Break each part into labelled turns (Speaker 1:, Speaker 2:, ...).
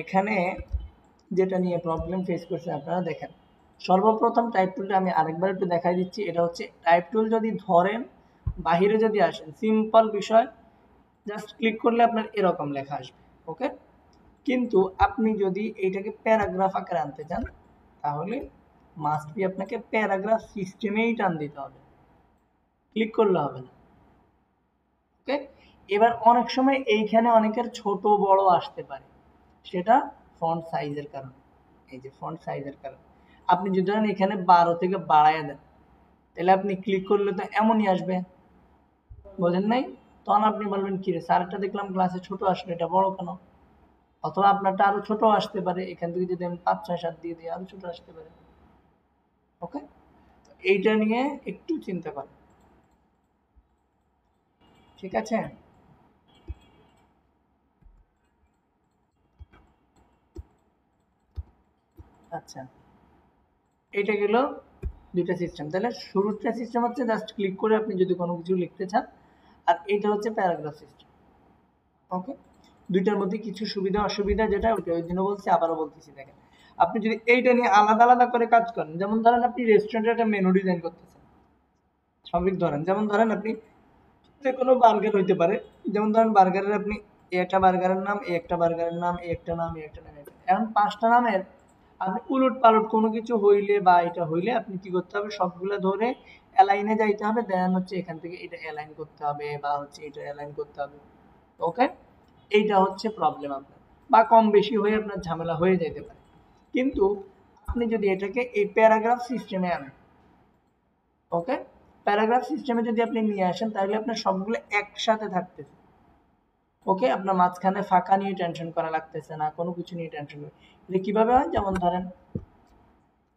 Speaker 1: এখানে যেটা নিয়ে প্রবলেম ফেস করছে আপনারা দেখেন, সর্বপ্রথম টাইপ টুলটা আমি আরেকবার একটু দেখাই দিচ্ছি। এটা হচ্ছে টাইপ টুল যদি ধরেন বাহিরে যদি আসেন, সিম্পল বিষয়, জাস্ট ক্লিক করলে আপনার এরকম লেখা আসবে। ওকে, কিন্তু আপনি যদি এইটাকে প্যারাগ্রাফ আকারে আনতে চান তাহলে মাস্ট বি আপনাকে প্যারাগ্রাফ সিস্টেমেই টান দিতে হবে, ক্লিক করলে হবে না। ওকে, এবার অনেক সময় এইখানে অনেকের ছোট বড় আসতে পারে, সেটা ফন্ট সাইজের কারণে। এই যে ফন্ট সাইজের কারণে আপনি যদি ধরেন এখানে 12 থেকে বাড়ায় দেন, তাহলে আপনি ক্লিক করলে তো এমনই আসবে, বোঝেন নাই? তখন আপনি বলবেন কি রে স্যারটা দেখলাম ক্লাসে ছোট আসলে, এটা বড় কেন? অথবা আপনারটা আরো ছোট আসতে পারে, এখান থেকে যদি আমি 5 6 7 দিয়ে দিই আরো ছোট আসতে পারে। ওকে, এইটা নিয়ে একটু চিন্তা করেন, ঠিক আছে? আচ্ছা, এইটা গেল দুইটা সিস্টেম। তাহলে শুরুটা সিস্টেম হচ্ছে জাস্ট ক্লিক করে আপনি যদি কোনো কিছু লিখতে চান, আর এইটা হচ্ছে প্যারাগ্রাফ সিস্টেম। ওকে, দুইটার মধ্যে কিছু সুবিধা অসুবিধা যেটা ওইটা ওই দিনও বলছি আবারও বলতেছি। দেখেন, আপনি যদি এইটা নিয়ে আলাদা আলাদা করে কাজ করেন, যেমন ধরেন আপনি রেস্টুরেন্টের একটা মেনু ডিজাইন করতেছেন, স্বাভাবিক ধরেন, যেমন ধরেন আপনি যে কোনো বার্গার হইতে পারে, যেমন ধরেন বার্গারের আপনি এই একটা বার্গারের নাম, এই একটা বার্গারের নাম, এই একটা নাম, এই একটা নাম, এখন 5টা নামের আপনি উলট পালট কোনো কিছু হইলে বা এটা হইলে আপনি কি করতে হবে, সবগুলো ধরে অ্যালাইনে যাইতে হবে, দেন হচ্ছে এখান থেকে এটা অ্যালাইন করতে হবে বা হচ্ছে এটা অ্যালাইন করতে হবে। ওকে, এইটা হচ্ছে প্রবলেম আপনার, বা কম বেশি হয়ে আপনার ঝামেলা হয়ে যেতে পারে। কিন্তু আপনি যদি এটাকে এই প্যারাগ্রাফ সিস্টেমে আনেন, ওকে, প্যারাগ্রাফ সিস্টেমে যদি আপনি নিয়ে আসেন তাহলে আপনার সবগুলো একসাথে থাকতেছে। ওকে, আপনার মাঝখানে ফাঁকা নিয়ে টেনশন করা লাগতেছে না, কোনো কিছু নিয়ে টেনশন করা। এটা কিভাবে হয়, যেমন ধরেন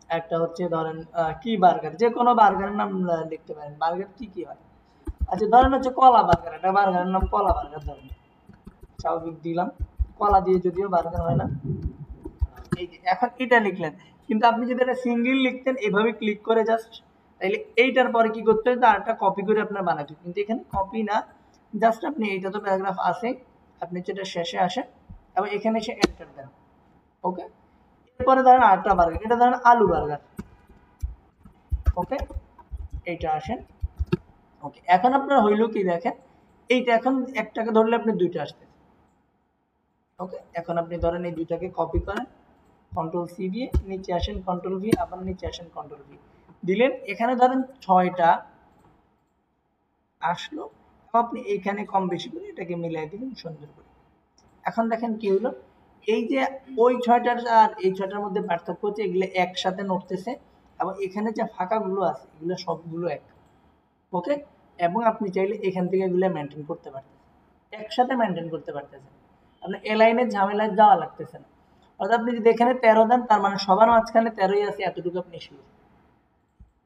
Speaker 1: একটা হচ্ছে ধরেন কি বার্গার, যে কোনো বার্গারের নাম লিখতে পারেন, বার্গার কি কি হয়। আচ্ছা ধরেন হচ্ছে কলা বার্গার, একটা বার্গারের নাম কলা বার্গার ধরেন, স্বাভাবিক দিলাম, কলা দিয়ে যদিও বার্গার হয় না। এই যে এখন এটা লিখলেন, কিন্তু আপনি যদি এটা সিঙ্গেল লিখতেন এভাবে ক্লিক করে জাস্ট, তাহলে এইটার পরে কি করতে হতো, আরেকটা কপি করে আপনার বানাতে হতো। কিন্তু এখানে কপি না, জাস্ট আপনি এইটা তো প্যারাগ্রাফ আছে, আপনি যেটা শেষে আসেন এবং এখানে এসে এন্টার দেন। ওকে, এরপরে ধরেন আরেকটা বার্গার, এটা ধরেন আলু বার্গার। ওকে, এইটা আসেন। ওকে, এখন আপনার হইলো কি দেখেন, এইটা এখন একটাকে ধরলে আপনি দুইটা আসতে। ওকে, এখন আপনি ধরেন এই দুইটাকে কপি করেন, কন্ট্রোল সি দিয়ে নিচে আসেন, কন্ট্রোল ভি, আবার নিচে আসেন, কন্ট্রোল ভি দিলেন, এখানে ধরেন 6টা আসলো, আপনি এইখানে কম বেশি করে এটাকে মিলাই দিলেন সুন্দর করে। এখন দেখেন কি হলো, এই যে ওই 6টার আর এই 6টার মধ্যে পার্থক্য হচ্ছে এগুলো একসাথে নড়তেছে, এবং এখানে যে ফাঁকাগুলো আছে এগুলো সবগুলো এক। ওকে, এবং আপনি চাইলে এখান থেকে এগুলো মেনটেন করতে পারতেছেন, একসাথে মেনটেন করতে পারতেছেন, আপনার এ লাইনের ঝামেলায় যাওয়া লাগতেছে না। অর্থাৎ আপনি যদি এখানে 13 দেন, তার মানে সবার মাঝখানে 13ই আছে, এতটুকু আপনি শিওর।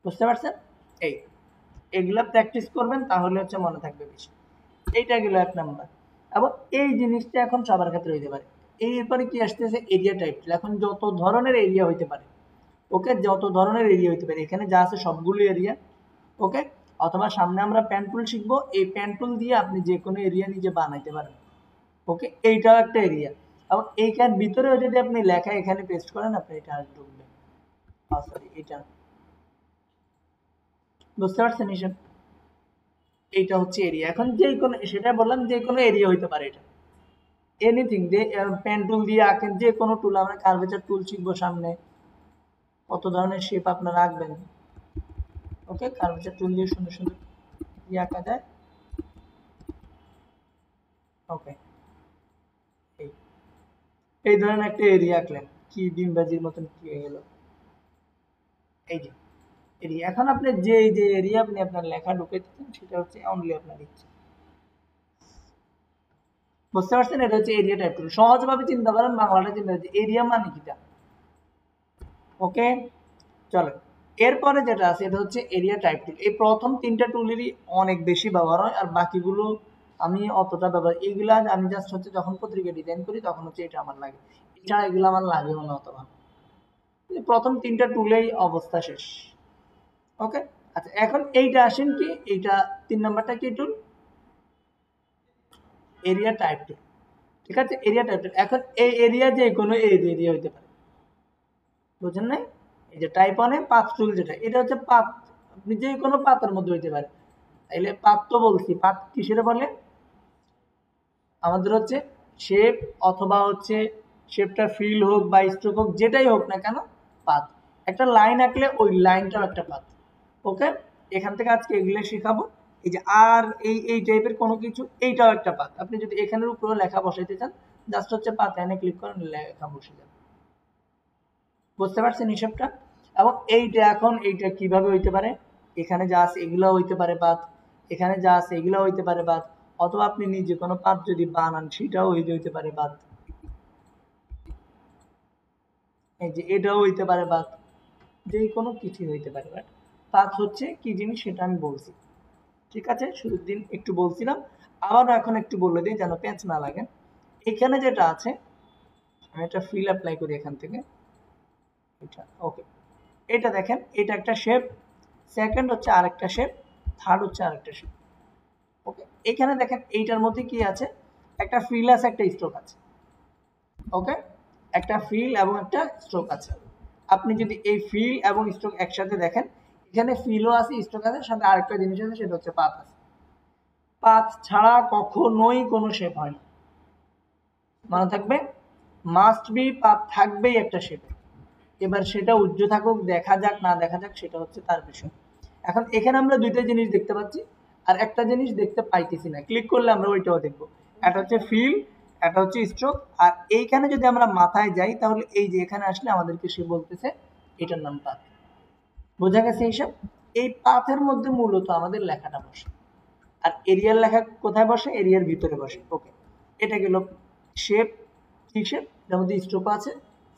Speaker 1: বুঝতে পারছেন? এই এগুলা প্র্যাকটিস করবেন তাহলে হচ্ছে মনে থাকবে বেশি। এইটা গেল 1 নাম্বার। এবং এই জিনিসটা এখন সবার ক্ষেত্রে হইতে পারে। এরপরে কি আসতেছে, এরিয়া টাইপ। এখন যত ধরনের এরিয়া হইতে পারে, ওকে, যত ধরনের এরিয়া হইতে পারে, এখানে যা আছে সবগুলো এরিয়া। ওকে, অথবা সামনে আমরা প্যান টুল শিখবো, এই প্যান টুল দিয়ে আপনি যে কোনো এরিয়া নিজে বানাইতে পারেন। ওকে, এইটাও একটা এরিয়া, এবং এইখান ভিতরেও যদি আপনি লেখা এখানে পেস্ট করেন, আপনি এটা আর ঢুকবে। সরি, এটা বুঝতে পারছেন হিসাব? এইটা হচ্ছে এরিয়া। এখন যে কোনো, সেটা বললাম যে কোনো এরিয়া হইতে পারে এটা, এনিথিং, যে পেন টুল দিয়ে আঁকেন, যে কোনো টুল, আমরা কার্ভেচার টুল শিখবো সামনে, কত ধরনের শেপ আপনারা আঁকবেন। ওকে, কার্ভেচার টুল দিয়ে সুন্দর সুন্দর কি আঁকা যায়। ওকে, এই এই ধরনের একটা এরিয়া আঁকলেন, কি ডিমবাজির মতন কি হয়ে গেল, এই যে এরিয়া। এখন আপনি যে যে এরিয়া আপনি আপনার লেখা ঢুকে দিচ্ছেন সেটা হচ্ছে অনলি আপনার ইচ্ছে। বুঝতে পারছেন? এটা হচ্ছে এরিয়া টাইপ টুল। সহজভাবে চিন্তা করেন, বাংলাটা চিন্তা করছি, এরিয়া মানে কিটা। ওকে, চলো এরপরে যেটা আছে এটা হচ্ছে এরিয়া টাইপ টুল। এই প্রথম 3টা টুলেরই অনেক বেশি ব্যবহার হয়, আর বাকিগুলো আমি অতটা ব্যবহার, এইগুলা আমি জাস্ট হচ্ছে যখন পত্রিকা ডিজাইন করি তখন হচ্ছে এটা আমার লাগে, এছাড়া এগুলো আমার লাগেও না অতটা। প্রথম 3টা টুলেই অবস্থা শেষ। ওকে, আচ্ছা এখন এইটা আসেন কি, এইটা 3 নাম্বারটা কি টুল, এরিয়া টাইপ টুল। ঠিক আছে, এরিয়া টাইপ। এখন এই এরিয়া যে কোনো এরিয়া হইতে পারে, বুঝেন নাই? এই যে টাইপ অনে পাথ টুল যেটা, এটা হচ্ছে পাথ, আপনি যে কোনো পাথের মধ্যে হইতে পারে। তাইলে পাথ তো বলছি, পাথ কিসের বলে? আমাদের হচ্ছে শেপ, অথবা হচ্ছে শেপটা ফিল হোক বা স্ট্রোক হোক, যেটাই হোক না কেন, পাথ। একটা লাইন আঁকলে ওই লাইনটাও একটা পাথ। ওকে, এখান থেকে আজকে এগুলো শেখাবো। এই যে আর এই টাইপের কোনো কিছু, এইটাও একটা পাথ। আপনি যদি এখানের উপরে লেখা বসাইতে চান, জাস্ট হচ্ছে পাথ এনে ক্লিক করেন, লেখা বসে যাবে। বুঝতে পারছেন হিসাবটা? এবং এইটা এখন এইটা কিভাবে হইতে পারে, এখানে যা আছে এগুলো হইতে পারে পাথ, এখানে যা আছে এগুলো হইতে পারে পাথ, অথবা আপনি নিজে কোনো পাথ যদি বানান সেটাও হইতে পারে পাথ। এই যে এটাও হইতে পারে পাথ, যে কোনো কিছু হইতে পারে। বাট পাথ হচ্ছে কি জিনিস সেটা আমি বলছি, ঠিক আছে? শুরুর দিন একটু বলছিলাম, আবারও এখন একটু বলে দিই যেন প্যাঁচ না লাগে। এখানে যেটা আছে, আমি একটা ফিল অ্যাপ্লাই করি এখান থেকে, এটা ওকে। এটা দেখেন, এটা একটা শেপ, সেকেন্ড হচ্ছে আরেকটা শেপ, থার্ড হচ্ছে আরেকটা শেপ। ওকে, এখানে দেখেন এইটার মধ্যে কি আছে, একটা ফিল আছে, একটা স্ট্রোক আছে। ওকে, একটা ফিল এবং একটা স্ট্রোক আছে। আপনি যদি এই ফিল এবং স্ট্রোক একসাথে দেখেন, এখানে ফিলও আছে, স্ট্রোক আছে, সাথে আরেকটা জিনিস আছে, সেটা হচ্ছে পাথ আছে। পাথ ছাড়া কখনোই কোনো শেপ হয় না, মনে থাকবে, মাস্ট বি পাথ থাকবেই একটা শেপে। এবার সেটা উজ্জ্ব থাকুক, দেখা যাক না দেখা যাক, সেটা হচ্ছে তার বিষয়। এখন এখানে আমরা দুইটা জিনিস দেখতে পাচ্ছি, আর একটা জিনিস দেখতে পাইতেছি না। ক্লিক করলে আমরা ওইটাও দেখবো। একটা হচ্ছে ফিল, একটা হচ্ছে স্ট্রোক। আর এইখানে যদি আমরা মাথায় যাই, তাহলে এই যে এখানে আসলে আমাদেরকে সে বলতেছে এটার নাম পাথ। বোঝা গেছে এইসব? এই পাথের মধ্যে মূলত আমাদের লেখাটা বসে। আর এরিয়ার লেখা কোথায় বসে? এরিয়ার ভিতরে বসে। ওকে, এটা গেল শেপ। কি শেপ? এর মধ্যে স্ট্রোক আছে,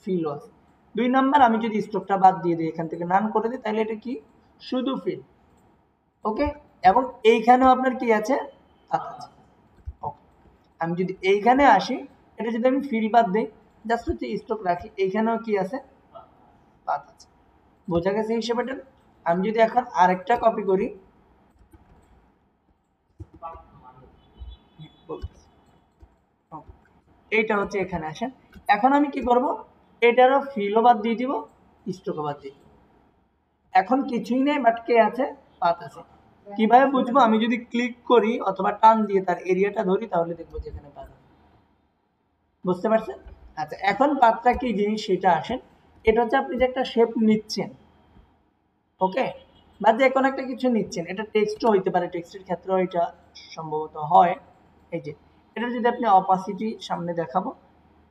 Speaker 1: ফিলও আছে। 2 নাম্বার, আমি যদি স্ট্রোকটা বাদ দিয়ে দিই, এখান থেকে নান করে দিই, তাহলে এটা কি? শুধু ফিল। ওকে, এবং এইখানেও আপনার কি আছে? পাত আছে। ওকে, আমি যদি এইখানে আসি, এটা যদি আমি ফিল বাদ দিই, জাস্ট হচ্ছে স্ট্রোক রাখি, এইখানেও কি আছে? পাত আছে। বোঝা গেছে হিসেবেটা? আমি যদি এখন আরেকটা কপি করি, বলতেছি, এইটা হচ্ছে এখানে আসেন। এখন আমি কি করব? এটারও ফিলও বাদ দিয়ে দিব, স্ট্রোকও বাদ দিয়ে দিব। এখন কিছুই নেই, বাট কে আছে? পাত আছে। কিভাবে বুঝবো? আমি যদি ক্লিক করি অথবা টান দিয়ে তার এরিয়াটা ধরি, তাহলে দেখবো যে এখানে পাত আছে। বুঝতে পারছেন? আচ্ছা, এখন পাতটা কি জিনিস সেটা আসেন। এটা হচ্ছে আপনি যে একটা শেপ নিচ্ছেন, ওকে, বা যে কোনো একটা কিছু নিচ্ছেন, এটা টেক্সটও হইতে পারে, টেক্সটের ক্ষেত্রেও এটা সম্ভবত হয়। এই যে এটা যদি আপনি অপাসিটি সামনে দেখাবো,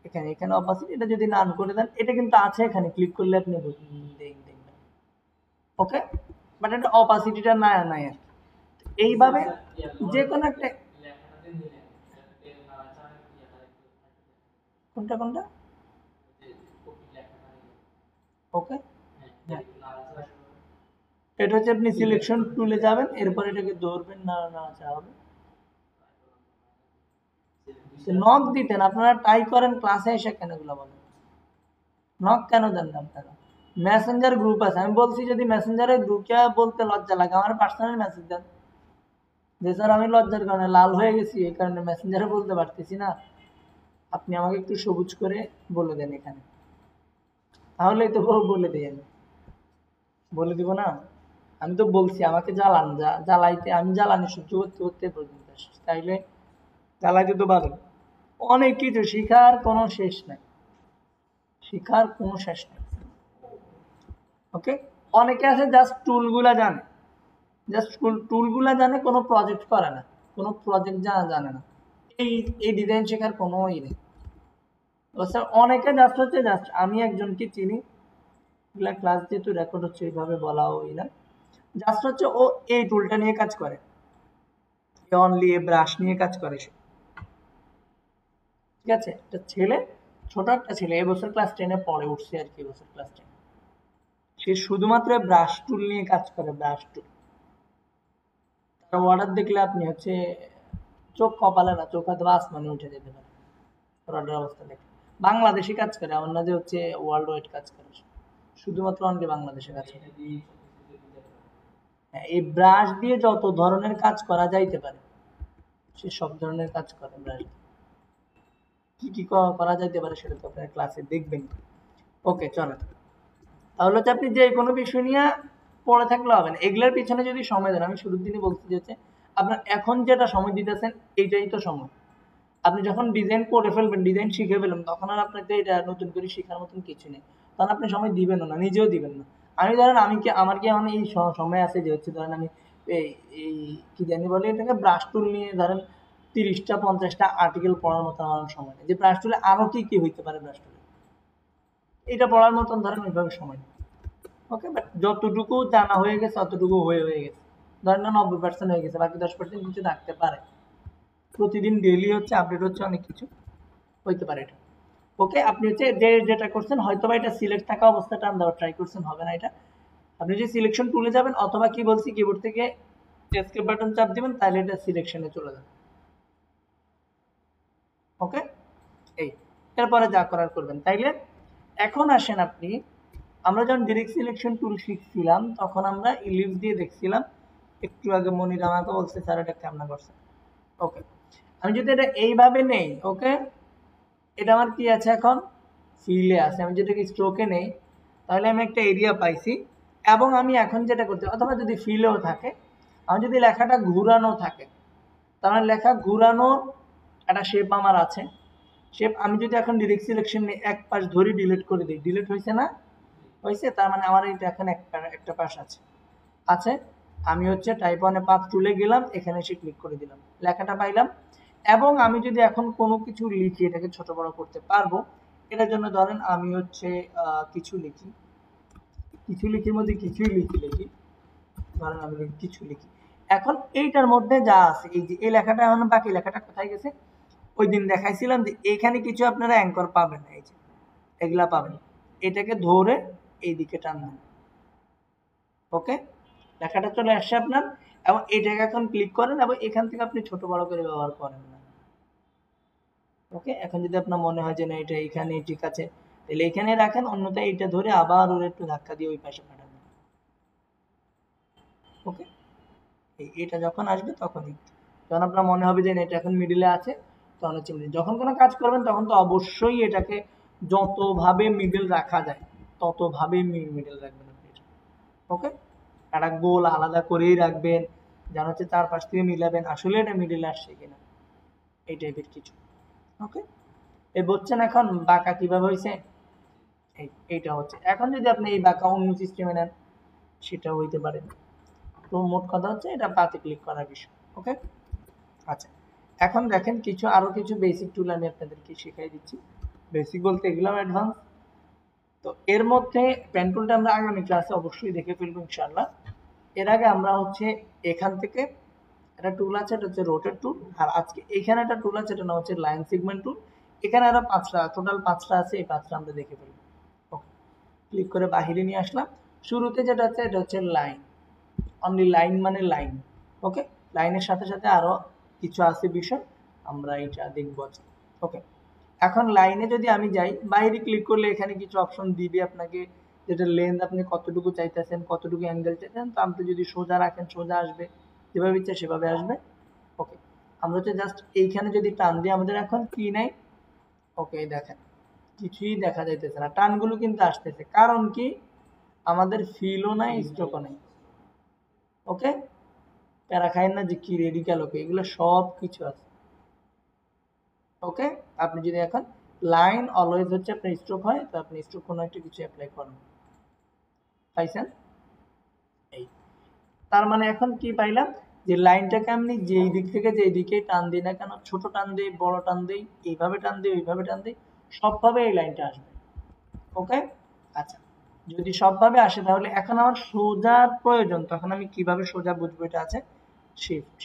Speaker 1: এখানে এখানে অপাসিটি, এটা যদি নান করে দেন, এটা কিন্তু আছে এখানে, ক্লিক করলে আপনি দেখবেন। ওকে, বাট এটা অপাসিটিটা না নাই আর কি। এইভাবে যে কোনো একটা, কোনটা কোনটা? ওকে, হ্যাঁ, এটা হচ্ছে আপনি সিলেকশন টুলে যাবেন, এরপর এটাকে ধরবেন, নাড়াচাড়া হবে। নক দিতেন, আপনারা ট্রাই করেন, ক্লাসে এসে কেন এগুলো বলেন? নক কেন দেন না আপনারা? মেসেঞ্জার গ্রুপ আছে, আমি বলছি যদি মেসেঞ্জারে গ্রুপে বলতে লজ্জা লাগে, আমার পার্সোনাল মেসেজ দেন যে স্যার আমি লজ্জার কারণে লাল হয়ে গেছি, এই কারণে মেসেঞ্জারে বলতে পারতেছি না, আপনি আমাকে একটু সবুজ করে বলে দেন এখানে, তাহলেই তো বলে দিই। আমি বলে দিব না? আমি তো বলছি আমাকে জ্বালান, জ্বালাইতে আমি জ্বালানি সহ্য করতে করতে পর্যন্ত আসছি। তাইলে জ্বালাইতে তো পারেন। অনেক কিছু শিখার কোনো শেষ নাই, শিখার কোনো শেষ নেই। ওকে, অনেকে আছে জাস্ট টুলগুলা জানে, জাস্ট টুলগুলা জানে, কোনো প্রজেক্ট করে না, কোনো প্রজেক্ট জানে না। এই এই ডিজাইন শেখার কোনো ই নেই। স্যার অনেকে জাস্ট হচ্ছে, জাস্ট আমি একজনকে চিনি, এগুলা ক্লাস যেহেতু রেকর্ড হচ্ছে এইভাবে বলা হয় না, জাস্ট হচ্ছে ও এই টুলটা নিয়ে কাজ করে, অনলি এ ব্রাশ নিয়ে কাজ করে সে। ঠিক আছে, একটা ছেলে, ছোট একটা ছেলে, এবছর ক্লাস 10-এ পড়ে উঠছে আর কি, এবছর ক্লাস 10। সে শুধুমাত্র ব্রাশ টুল নিয়ে কাজ করে, ব্রাশ টুল। তার অর্ডার দেখলে আপনি হচ্ছে চোখ কপালে না, চোখ হয়তো আসমানে উঠে যেতে পারে অর্ডার অবস্থা দেখে। বাংলাদেশি কাজ করে, এমন না যে হচ্ছে ওয়ার্ল্ড ওয়াইড কাজ করে, শুধুমাত্র অনলি বাংলাদেশে কাজ করে। হ্যাঁ, এই ব্রাশ দিয়ে যত ধরনের কাজ করা যাইতে পারে, সে সব ধরনের কাজ করে ব্রাশ দিয়ে। কি কি করা যেতে পারে সেটা তো আপনার ক্লাসে দেখবেন। ওকে চলেন, তাহলে হচ্ছে আপনি যে কোনো বিষয় নিয়ে পড়ে থাকলে হবে না, এগুলোর পিছনে যদি সময় দেন, আমি শুরুর দিনে বলতে চাইছি আপনার এখন যেটা সময় দিতেছেন এইটাই তো সময়। আপনি যখন ডিজাইন করে ফেলবেন, ডিজাইন শিখে ফেলবেন, তখন আর আপনাকে এটা নতুন করে শেখার মতন কিছু নেই, তখন আপনি সময় দিবেন না, নিজেও দিবেন না। আমি ধরেন আমি কি আমার কি এখন এই সময় আছে যে হচ্ছে ধরেন আমি এই এই কি জানি বলে এটাকে ব্রাশ টুল নিয়ে ধরেন 30টা 50টা আর্টিকেল পড়ার মতো আমার সময় নেই, যে ব্রাশ টুলে আরো কি কি হইতে পারে ব্রাশ টুলে এটা পড়ার মতন ধরেন ওইভাবে সময় নেই। ওকে, বাট যতটুকু জানা হয়ে গেছে ততটুকু হয়ে গেছে, ধরেন না 90% হয়ে গেছে, বাকি 10% কিছু থাকতে পারে। প্রতিদিন ডেইলি হচ্ছে আপডেট হচ্ছে, অনেক কিছু হইতে পারে এটা। ওকে, আপনি হচ্ছে যেটা করছেন হয়তো বা এটা সিলেক্ট থাকা অবস্থা টান দেওয়ার ট্রাই করছেন, হবে না এটা। আপনি যে সিলেকশন টুলে যাবেন অথবা কি বলছি কিবোর্ড থেকে এসকেপ বাটন চাপ দিবেন, তাহলে এটা সিলেকশনে চলে যাবে। ওকে, এই এরপরে যা করার করবেন। তাইলে এখন আসেন আপনি, আমরা যখন ডিরেক্ট সিলেকশন টুল শিখছিলাম তখন আমরা ইলিপস দিয়ে দেখছিলাম, একটু আগে মনির আমাকে বলছে স্যার এটা কেমন করছে। ওকে, আমি যদি এটা এইভাবে নেই, ওকে এটা আমার কি আছে এখন ফিলে আছে, আমি যদি স্ট্রোকে নেই তাহলে আমি একটা এরিয়া পাইছি, এবং আমি এখন যেটা করতে, অথবা যদি ফিলেও থাকে, আমি যদি লেখাটা ঘুরানো থাকে তাহলে লেখা ঘুরানোর একটা শেপ আমার আছে। শেপ আমি যদি এখন ডিরেক্ট সিলেকশন নিয়ে এক পাশ ধরে ডিলিট করে দিই, ডিলিট হয়েছে না, হয়েছে, তার মানে আমার এটা এখন একটা পাশ আছে আছে। আমি হচ্ছে টাইপ 1 এ পাথ টুলে গেলাম, এখানে এসে ক্লিক করে দিলাম, লেখাটা পাইলাম। এবং আমি যদি এখন কোনো কিছু লিখি এটাকে ছোট বড় করতে পারবো, এটার জন্য ধরেন আমি হচ্ছে কিছু লিখি, কিছু লিখির মধ্যে কিছুই লিখি, ধরেন আমি কিছু লিখি। এখন এইটার মধ্যে যা আছে, এই যে এই লেখাটা, এখন বাকি লেখাটা কোথায় গেছে, ওই দিন দেখাইছিলাম যে এখানে কিছু আপনারা অ্যাঙ্কর পাবেন না, এই যে এগুলা পাবেন, এটাকে ধরে এইদিকে টান দেন। ওকে, লেখাটা চলে আসছে আপনার, এবং এটাকে এখন ক্লিক করেন এবং এখান থেকে আপনি ছোট বড় করে ব্যবহার করেন না। ওকে, এখন যদি আপনার মনে হয় যে না এটা এখানে ঠিক আছে, তাহলে এখানে রাখেন, অন্যথায় এটা ধরে আবার ওর একটু ধাক্কা দিয়ে ওই পাশে পাঠাবেন। ওকে, এটা যখন আসবে তখনই, যখন আপনার মনে হবে যে এটা এখন মিডিলে আছে, তখন হচ্ছে মিডিল। যখন কোনো কাজ করবেন তখন তো অবশ্যই এটাকে যতভাবে মিডিল রাখা যায় ততভাবে মিডিল রাখবেন আপনি। ওকে, একটা গোল আলাদা করেই রাখবেন, যেন হচ্ছে চারপাশ থেকে মিলাবেন আসলে এটা মিডিলে আসছে কিনা, এই টাইপের কিছু। ওকে, এই বুঝছেন এখন বাঁকা কিভাবে হয়েছে, এইটা হচ্ছে। এখন যদি আপনি এই বাঁকা অন্য সিস্টেমে নেন সেটাও হইতে পারে। তো মোট কথা হচ্ছে এটা পাতে ক্লিক করার বিষয়। ওকে, আচ্ছা, এখন দেখেন কিছু আরো কিছু বেসিক টুল আমি আপনাদেরকে শিখাই দিচ্ছি। বেসিক বলতে এগুলো অ্যাডভান্স। তো এর মধ্যে পেন টুলটা আমরা আগামী ক্লাসে অবশ্যই দেখে ফেলবো ইনশাআল্লাহ। এর আগে আমরা হচ্ছে এখান থেকে একটা টুল আছে, এটা হচ্ছে রোটেট টুল, আর আজকে এখানে একটা টুল আছে, এটা নাম হচ্ছে লাইন সেগমেন্ট টুল। এখানে আরো 5টা, টোটাল 5টা আছে, এই 5টা আমরা দেখে ফেলবো। ওকে, ক্লিক করে বাহিরে নিয়ে আসলাম। শুরুতে যেটা হচ্ছে এটা হচ্ছে লাইন, অনলি লাইন মানে লাইন। ওকে, লাইনের সাথে সাথে আরো কিছু আছে বিষয়, আমরা এটা দেখবো আজকে। ওকে, এখন লাইনে যদি আমি যাই, বাইরে ক্লিক করলে এখানে কিছু অপশন দিবে আপনাকে, যেটা লেন্থ আপনি কতটুকু চাইতেছেন, কতটুকু অ্যাঙ্গেল চাইতেছেন, তো আপনি যদি সোজা রাখেন সোজা আসবে, যেভাবে ইচ্ছা সেভাবে আসবে। ওকে, আমরা হচ্ছে জাস্ট এইখানে যদি টান দিই, আমাদের এখন কি নাই, ওকে দেখেন কিছুই দেখা যাইতেছে না, টানগুলো কিন্তু আসতেছে, কারণ কি আমাদের ফিলও নাই স্ট্রোকও নাই। ওকে, প্যারা খাইন না যে কি রেডিক্যাল, ওকে এগুলো সব কিছু আছে। ওকে, আপনি যদি এখন লাইন অলওয়েজ হচ্ছে আপনার স্ট্রোক হয়, তো আপনি স্ট্রোক কোনো একটা কিছু অ্যাপ্লাই করেন, পাইছেন? এই তার মানে এখন কি পাইলাম, যে লাইনটাকে আমি যেই দিক থেকে যেই দিকে টান দিই না কেন, ছোট টান দিই বড় টান দিই, এইভাবে টান দিই ওইভাবে টান দিই, সবভাবে এই লাইনটা আসবে। ওকে, আচ্ছা, যদি সবভাবে আসে তাহলে এখন আমার সোজার প্রয়োজন, তখন আমি কিভাবে সোজা বুঝবো এটা আছে শিফট।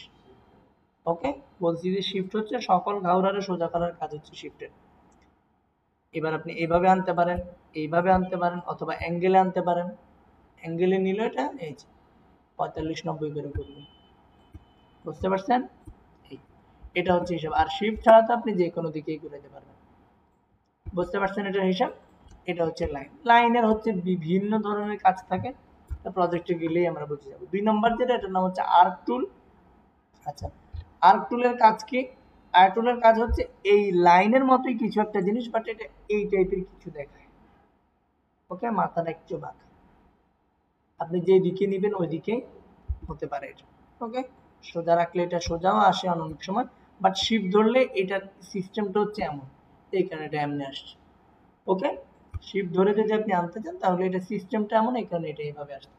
Speaker 1: ওকে, বলছি যে শিফট হচ্ছে সকল ঘাউরারে সোজা করার কাজ হচ্ছে শিফটের। এবার আপনি এইভাবে আনতে পারেন, এইভাবে আনতে পারেন, অথবা অ্যাঙ্গেলে আনতে পারেন। অ্যাঙ্গেলে নিলে এটা এই যে 45-90 করে করবেন, বুঝতে পারছেন? এই এটা হচ্ছে হিসাব, আর শিফট ছাড়া তো আপনি যে কোনো দিকেই ঘুরাতে পারবেন, বুঝতে পারছেন এটার হিসাব। এটা হচ্ছে লাইন, লাইনের হচ্ছে বিভিন্ন ধরনের কাজ থাকে, প্রজেক্টে গেলেই আমরা বুঝে যাবো। 2 নম্বর যেটা, এটার নাম হচ্ছে আর্ক টুল। আচ্ছা, আর্ক টুলের কাজ কি, আয়া টুলের কাজ হচ্ছে এই লাইনের মতোই কিছু একটা জিনিস, বাট এটা এই টাইপের কিছু দেখায়। ওকে, মাথাটা একটু বাঁকা, আপনি যে দিকে নিবেন ওই দিকে হতে পারে এটা। ওকে, সোজা রাখলে এটা সোজাও আসে অনেক সময়, বাট শিফট ধরলে এটার সিস্টেমটা হচ্ছে এমন, এই কারণে এটা এমনি আসছে। ওকে, শিফট ধরে যদি আপনি আনতে চান তাহলে এটা সিস্টেমটা এমন, এই কারণে এটা এইভাবে আসছে।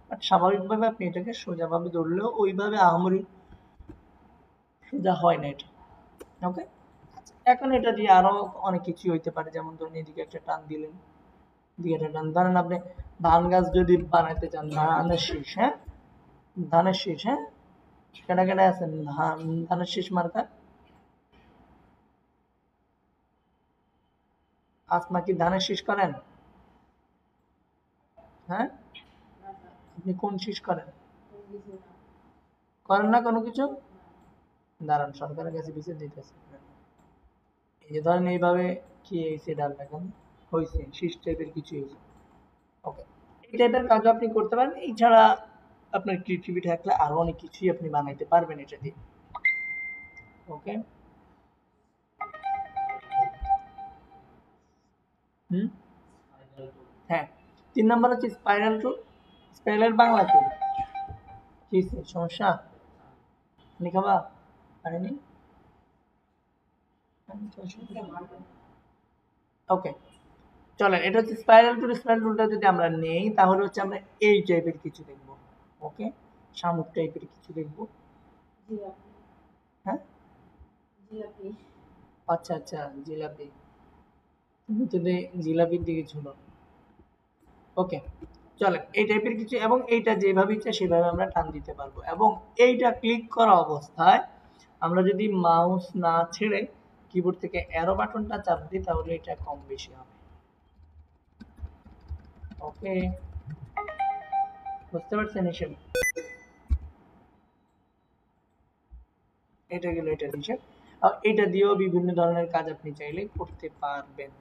Speaker 1: বাট স্বাভাবিকভাবে আপনি এটাকে সোজাভাবে ধরলেও ওইভাবে আহামরি সোজা হয় না এটা। ওকে, এখন এটা দিয়ে আরো অনেক কিছু হইতে পারে, যেমন ধরুন এদিকে একটা টান দিলেন, দিকে একটা টান, ধরেন আপনি ধান গাছ যদি বানাইতে চান, ধানের শীষ, হ্যাঁ ধানের শীষ, হ্যাঁ কেনা কেনা আছেন ধানের শীষ মার্কা? আসমা কি ধানের শীষ করেন? হ্যাঁ, আপনি কোন শীষ করেন? করেন না কোনো কিছু? দাঁড়ান, সরকারের কাছে বিচার দিতেছে। এই যে ধরেন এইভাবে কি হয়েছে, ডাল এখন হয়েছে শীষ টাইপের কিছু হয়েছে। ওকে, এই টাইপের কাজও আপনি করতে পারেন। এছাড়া আপনার ক্রিয়েটিভিটি থাকলে আরো অনেক কিছুই আপনি বানাইতে পারবেন এটা দিয়ে। ওকে, হুম, হ্যাঁ, 3 নাম্বার হচ্ছে স্পাইরাল টুল। স্পাইরাল বাংলা কি? কি সমস্যা? পানি খাবা? পানি? ওকে, চলেন, এটা হচ্ছে স্পাইরাল টুল। স্পাইরাল টুলটা যদি আমরা নেই তাহলে হচ্ছে আমরা এই টাইপের কিছু দেখব। ওকে, শামুক টাইপের কিছু দেখব। হ্যাঁ, আচ্ছা আচ্ছা, জিলাপি, তুমি তো জিলাপির দিকে ছিল। ওকে, চলেন, এই টাইপের কিছু, এবং এইটা যেভাবে ইচ্ছা সেভাবে আমরা টান দিতে পারবো। এবং এইটা ক্লিক করা অবস্থায় আমরা যদি মাউস না ছেড়ে কিবোর্ড থেকে অ্যারো বাটনটা চাপ দিই তাহলে এটা কম বেশি হবে। ওকে, বুঝতে পারছেন হিসেব? এটা গেল এটার হিসেব। আর এটা দিয়েও বিভিন্ন ধরনের কাজ আপনি চাইলে করতে পারবেন।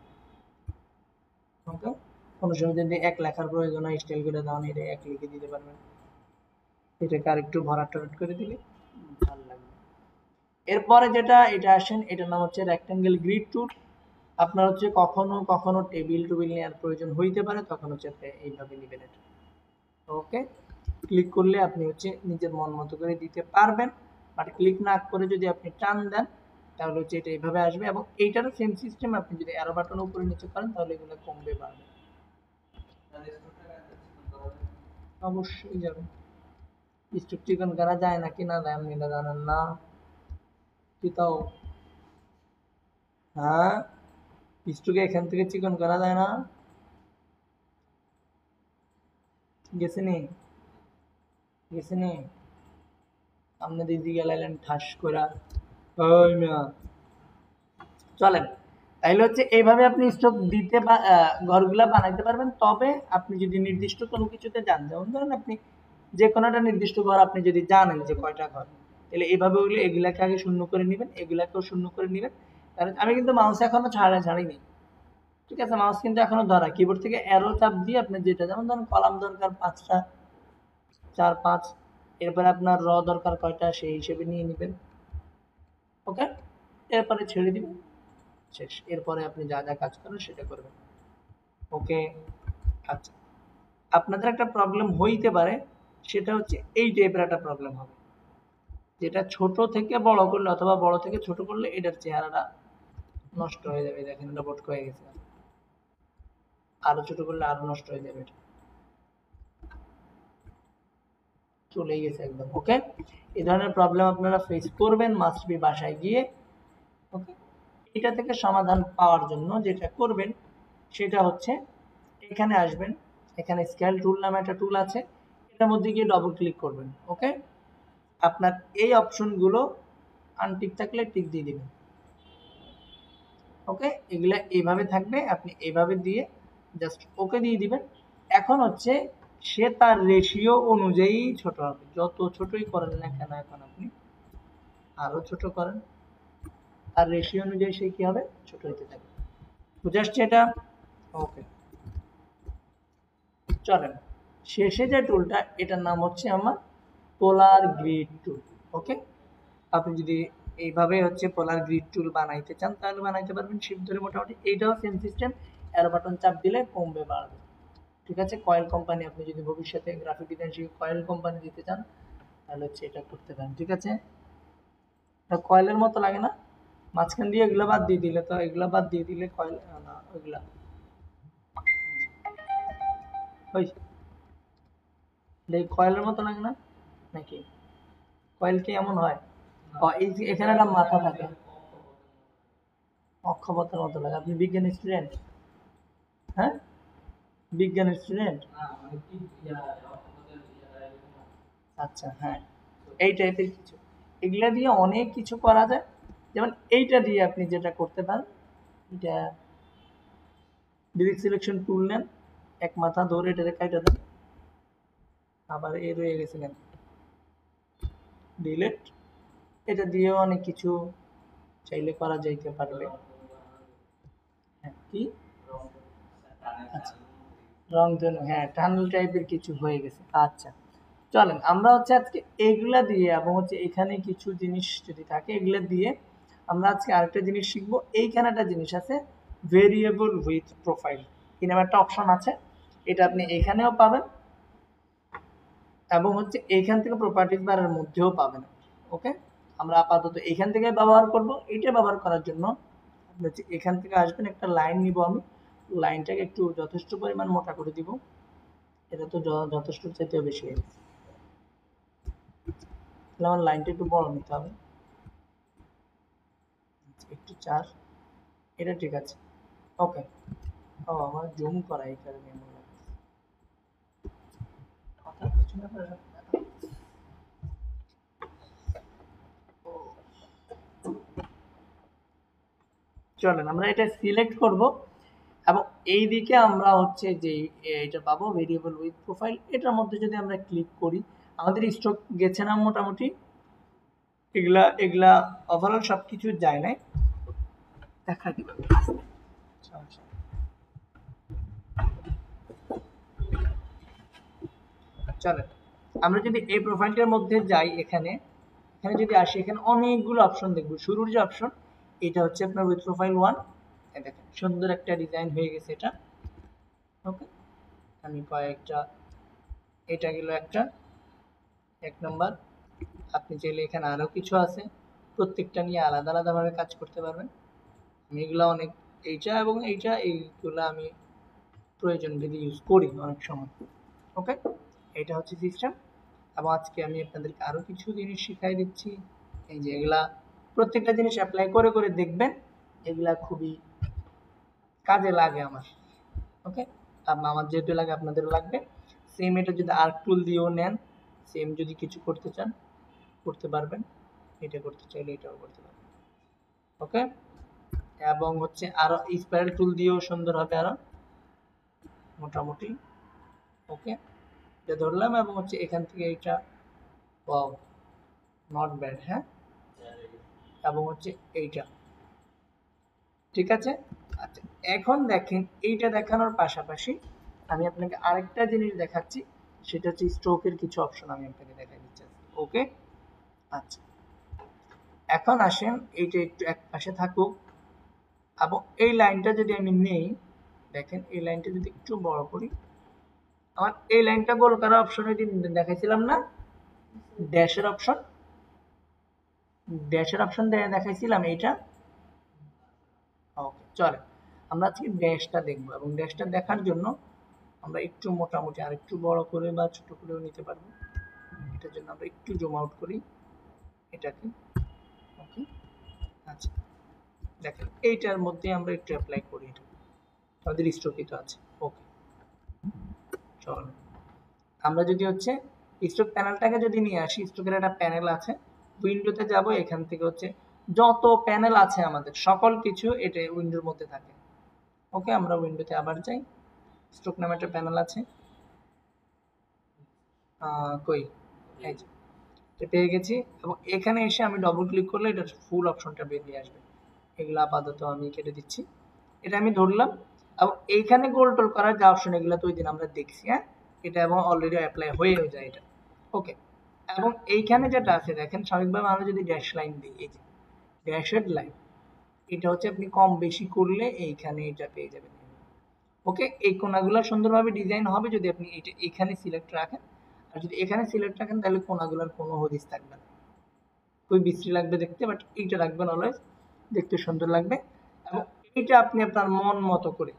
Speaker 1: ওকে, কোনো সময় যদি এক লেখার প্রয়োজন হয় স্টাইল করে দাও, এটা এক লিখে দিতে পারবেন। এটাকে আর একটু ভরাট টরাট করে দিলে ভালো লাগবে। এরপরে যেটা এটা আসেন, এটার নাম হচ্ছে রেক্টাঙ্গেল গ্রিড টুল। আপনার হচ্ছে কখনো কখনো টেবিল টুবিল নেওয়ার প্রয়োজন হইতে পারে, তখন হচ্ছে আপনি এইভাবে নেবেন এটা। ওকে, ক্লিক করলে আপনি হচ্ছে নিজের মন মতো করে দিতে পারবেন, বাট ক্লিক না করে যদি আপনি টান দেন তাহলে হচ্ছে এটা এইভাবে আসবে। এবং এইটারও সেম সিস্টেম, আপনি যদি অ্যারো বাটন উপরে নিচে করেন তাহলে এগুলো কমবে বাড়বে। অবশ্যই যাবে। স্ট্রোক চিকন করা যায় নাকি না যায় আপনি এটা জানেন না? কি তাও, হ্যাঁ, স্ট্রোকে এখান থেকে চিকন করা যায় না? গেছেনি গেছেনি আপনি দিদি গেলেন ঠাস করা। ওই মিয়া, চলেন, তাইলে হচ্ছে এইভাবে আপনি স্টক দিতে বা ঘরগুলা বানাইতে পারবেন। তবে আপনি যদি নির্দিষ্ট কোনো কিছুতে যান, যেমন ধরেন আপনি যে কোনো একটা নির্দিষ্ট ঘর আপনি যদি জানেন যে কয়টা ঘর, তাহলে এইভাবে হইলে এগুলাকে আগে শূন্য করে নেবেন, এগুলাকেও শূন্য করে নেবেন। কারণ আমি কিন্তু মাউস এখনো ছাড়িনি, ঠিক আছে, মাউস কিন্তু এখনো ধরা, কিবোর্ড থেকে অ্যারো চাপ দিয়ে আপনি যেটা, যেমন ধরেন কলাম দরকার 5টা, 4 5, এরপরে আপনার র দরকার কয়টা সেই হিসেবে নিয়ে নেবেন। ওকে, এরপরে ছেড়ে দিবেন, শেষ। এরপরে আপনি যা যা কাজ করেন সেটা করবেন। ওকে, আচ্ছা, আপনাদের একটা প্রবলেম হইতে পারে, সেটা হচ্ছে এই টাইপের একটা প্রবলেম হবে, যেটা ছোট থেকে বড় করলে অথবা বড় থেকে ছোট করলে এটার চেহারাটা নষ্ট হয়ে যাবে। দেখেন এটা বটক হয়ে গেছে, আরো ছোট করলে আরো নষ্ট হয়ে যাবে, এটা চলেই গেছে একদম। ওকে, এই ধরনের প্রবলেম আপনারা ফেস করবেন মাস্ট বি বাসায় গিয়ে। ওকে, এটা থেকে সমাধান পাওয়ার জন্য যেটা করবেন সেটা হচ্ছে এখানে আসবেন, এখানে স্কেল টুল নামে একটা টুল আছে, এটার মধ্যে গিয়ে ডবল ক্লিক করবেন। ওকে, আপনার এই অপশনগুলো আনটিক থাকলে টিক দিয়ে দিবেন। ওকে, এগুলা এইভাবে থাকবে, আপনি এইভাবে দিয়ে জাস্ট ওকে দিয়ে দিবেন। এখন হচ্ছে সে তার রেশিও অনুযায়ী ছোট হবে, যত ছোটই করেন না কেন এখন আপনি আরো ছোট করেন, আর রেশিও অনুযায়ী সে কি হবে, ছোট হইতে থাকবে। বুঝে আসছে এটা? ওকে, চলেন, শেষে যে টুলটা এটার নাম হচ্ছে আমার পোলার গ্রিড টুল। ওকে, আপনি যদি এইভাবে হচ্ছে পোলার গ্রিড টুল বানাইতে চান তাহলে বানাইতে পারবেন, শিফট ধরে মোটামুটি। এইটাও সেম সিস্টেম, অ্যারো বাটন চাপ দিলে কমবে বাড়বে। ঠিক আছে, কয়েল কোম্পানি, আপনি যদি ভবিষ্যতে গ্রাফিক ডিজাইন শিখে কয়েল কোম্পানি দিতে চান তাহলে হচ্ছে এটা করতে পারেন। ঠিক আছে, কয়েলের মতো লাগে না, মাঝখান দিয়ে এগুলো বাদ দিয়ে দিলে, তো এগুলো বাদ দিয়ে দিলে কয়েল না, ওইগুলা ওই কয়েলের মতো লাগে না নাকি? কয়েল কি এমন হয়? এখানে একটা মাথা থাকে, অক্ষপথের মতো লাগে। আপনি বিজ্ঞান স্টুডেন্ট? হ্যাঁ, বিজ্ঞান স্টুডেন্ট। আচ্ছা, হ্যাঁ, এই টাইপের কিছু, এগুলা দিয়ে অনেক কিছু করা যায়। যেমন এইটা দিয়ে আপনি যেটা করতে পারেন, এটা ডিরেক্ট সিলেকশন টুল নেন, এক মাথা ধরে এটাকে কাটা দেন, আবার এ রয়ে গেছে কেন, ডিলেট। এটা দিয়েও অনেক কিছু চাইলে করা যাইতে পারবে। হ্যাঁ, কি? আচ্ছা, রং ধনু, হ্যাঁ, টানেল টাইপের কিছু হয়ে গেছে। আচ্ছা, চলেন আমরা হচ্ছে আজকে এগুলা দিয়ে এবং হচ্ছে এখানে কিছু জিনিস যদি থাকে এগুলা দিয়ে আমরা আজকে আরেকটা জিনিস শিখবো। এইখানে একটা জিনিস আছে, ভেরিয়েবল উইথ প্রোফাইল, কি নামে একটা অপশন আছে, এটা আপনি এখানেও পাবেন এবং হচ্ছে এইখান থেকে প্রপার্টিজ বারের মধ্যেও পাবেন। ওকে, আমরা আপাতত এখান থেকে ব্যবহার করব। এটা ব্যবহার করার জন্য আপনি হচ্ছে এখান থেকে আসবেন, একটা লাইন নিব আমি, লাইনটাকে একটু যথেষ্ট পরিমাণ মোটা করে দিব। এটা তো যথেষ্ট চাইতেও বেশি হয়ে গেছে, তাহলে আমার লাইনটা একটু বড় নিতে হবে, একটু 4, এটা ঠিক আছে। ওকে, ও আমার জুম করা এই কারণে এমন লাগছে। কথা পিছনে করে রাখতে হবে। চলেন আমরা এটা সিলেক্ট করব এবং এই দিকে আমরা হচ্ছে যে এটা পাবো ভেরিয়েবল উইথ প্রোফাইল। এটার মধ্যে যদি আমরা ক্লিক করি, আমাদের স্টক গেছে না মোটামুটি, এগুলা এগুলা ওভারঅল সবকিছু যায় নাই, দেখা দিবে। চলেন আমরা যদি এই প্রোফাইলটার মধ্যে যাই, এখানে এখানে যদি আসি, এখানে অনেকগুলো অপশন দেখবো। শুরুর যে অপশন, এটা হচ্ছে আপনার উইথ প্রোফাইল 1, দেখেন সুন্দর একটা ডিজাইন হয়ে গেছে এটা। ওকে, আমি কয়েকটা, এটা গেল একটা, এক নম্বর। আপনি চাইলে এখানে আরো কিছু আছে, প্রত্যেকটা নিয়ে আলাদা আলাদা ভাবে কাজ করতে পারবেন। আমি এগুলো অনেক, এইটা এবং এইটা, এইগুলো আমি প্রয়োজন ভেদে ইউজ করি অনেক সময়। ওকে, এটা হচ্ছে সিস্টেম। এবং আজকে আমি আপনাদেরকে আরো কিছু জিনিস শিখাই দিচ্ছি। এই যে এগুলা প্রত্যেকটা জিনিস অ্যাপ্লাই করে করে দেখবেন, এগুলা খুবই কাজে লাগে আমার। ওকে, আমার যেহেতু লাগে আপনাদেরও লাগবে। সেম এটা যদি আর্ক টুল দিয়েও নেন, সেম যদি কিছু করতে চান করতে পারবেন, এটা করতে চাইলে এটাও করতে পারবেন। ওকে, এবং হচ্ছে আরো স্পাইরাল টুল দিয়েও সুন্দর হবে আরো মোটামুটি। ওকে, এটা ধরলাম এবং হচ্ছে এখান থেকে এটা, ওয়াও, নট ব্যাড। হ্যাঁ, এবং হচ্ছে এইটা ঠিক আছে। আচ্ছা, এখন দেখেন এইটা দেখানোর পাশাপাশি আমি আপনাকে আরেকটা জিনিস দেখাচ্ছি, সেটা হচ্ছে স্ট্রোকের কিছু অপশন আমি আপনাকে দেখাই দিচ্ছি। ওকে, আচ্ছা, এখন আসেন এইটা একটু এক পাশে থাকুক এবং এই লাইনটা যদি আমি নেই, দেখেন এই লাইনটা যদি একটু বড় করি, আমার এই লাইনটা গোল করার অপশন ওই দিন দেখাইছিলাম না, ড্যাশের অপশন, ড্যাশের অপশন দেখাইছিলাম এইটা। ওকে, চলে আমরা আজকে ড্যাশটা দেখবো এবং ড্যাশটা দেখার জন্য আমরা একটু মোটামুটি আর একটু বড় করে বা ছোট করেও নিতে পারবো। এটার জন্য আমরা একটু জুম আউট করি এটাকে। ওকে, আচ্ছা, দেখেন এইটার মধ্যে আমরা একটু অ্যাপ্লাই করি, এটা আমাদের স্ট্রোকিত আছে। ওকে, চল আমরা যদি হচ্ছে স্ট্রোক প্যানেলটাকে যদি নিয়ে আসি, স্ট্রোকের একটা প্যানেল আছে, উইন্ডোতে যাব, এখান থেকে হচ্ছে যত প্যানেল আছে আমাদের সকল কিছু এটা উইন্ডোর মধ্যে থাকে। ওকে, আমরা উইন্ডোতে আবার যাই, স্ট্রোক নামে একটা প্যানেল আছে, কই, এই যে এটা পেয়ে গেছি এবং এখানে এসে আমি ডবল ক্লিক করলে এটার ফুল অপশনটা বেরিয়ে আসবে। এগুলো আপাতত আমি কেটে দিচ্ছি, এটা আমি ধরলাম এবং এইখানে গোল টোল করার যে অপশন, এগুলো তো ওই দিন আমরা দেখছি। হ্যাঁ, এটা এবং অলরেডি অ্যাপ্লাই হয়েও যায় এটা। ওকে, এবং এইখানে যেটা আছে দেখেন, স্বাভাবিকভাবে আমরা যদি ড্যাশ লাইন দিই, এই যে ড্যাশেড লাইন, এটা হচ্ছে আপনি কম বেশি করলে এইখানে এটা পেয়ে যাবেন। ওকে, এই কোণাগুলো সুন্দরভাবে ডিজাইন হবে যদি আপনি এটা এখানে সিলেক্ট রাখেন, আর যদি এখানে সিলেক্ট রাখেন তাহলে কোণাগুলোর কোনো হদিস থাকবে না, খুবই বিশ্রী লাগবে দেখতে, বাট এইটা রাখবেন অলওয়েজ, দেখতে সুন্দর লাগবে। এবং এইটা আপনি আপনার মন মতো করে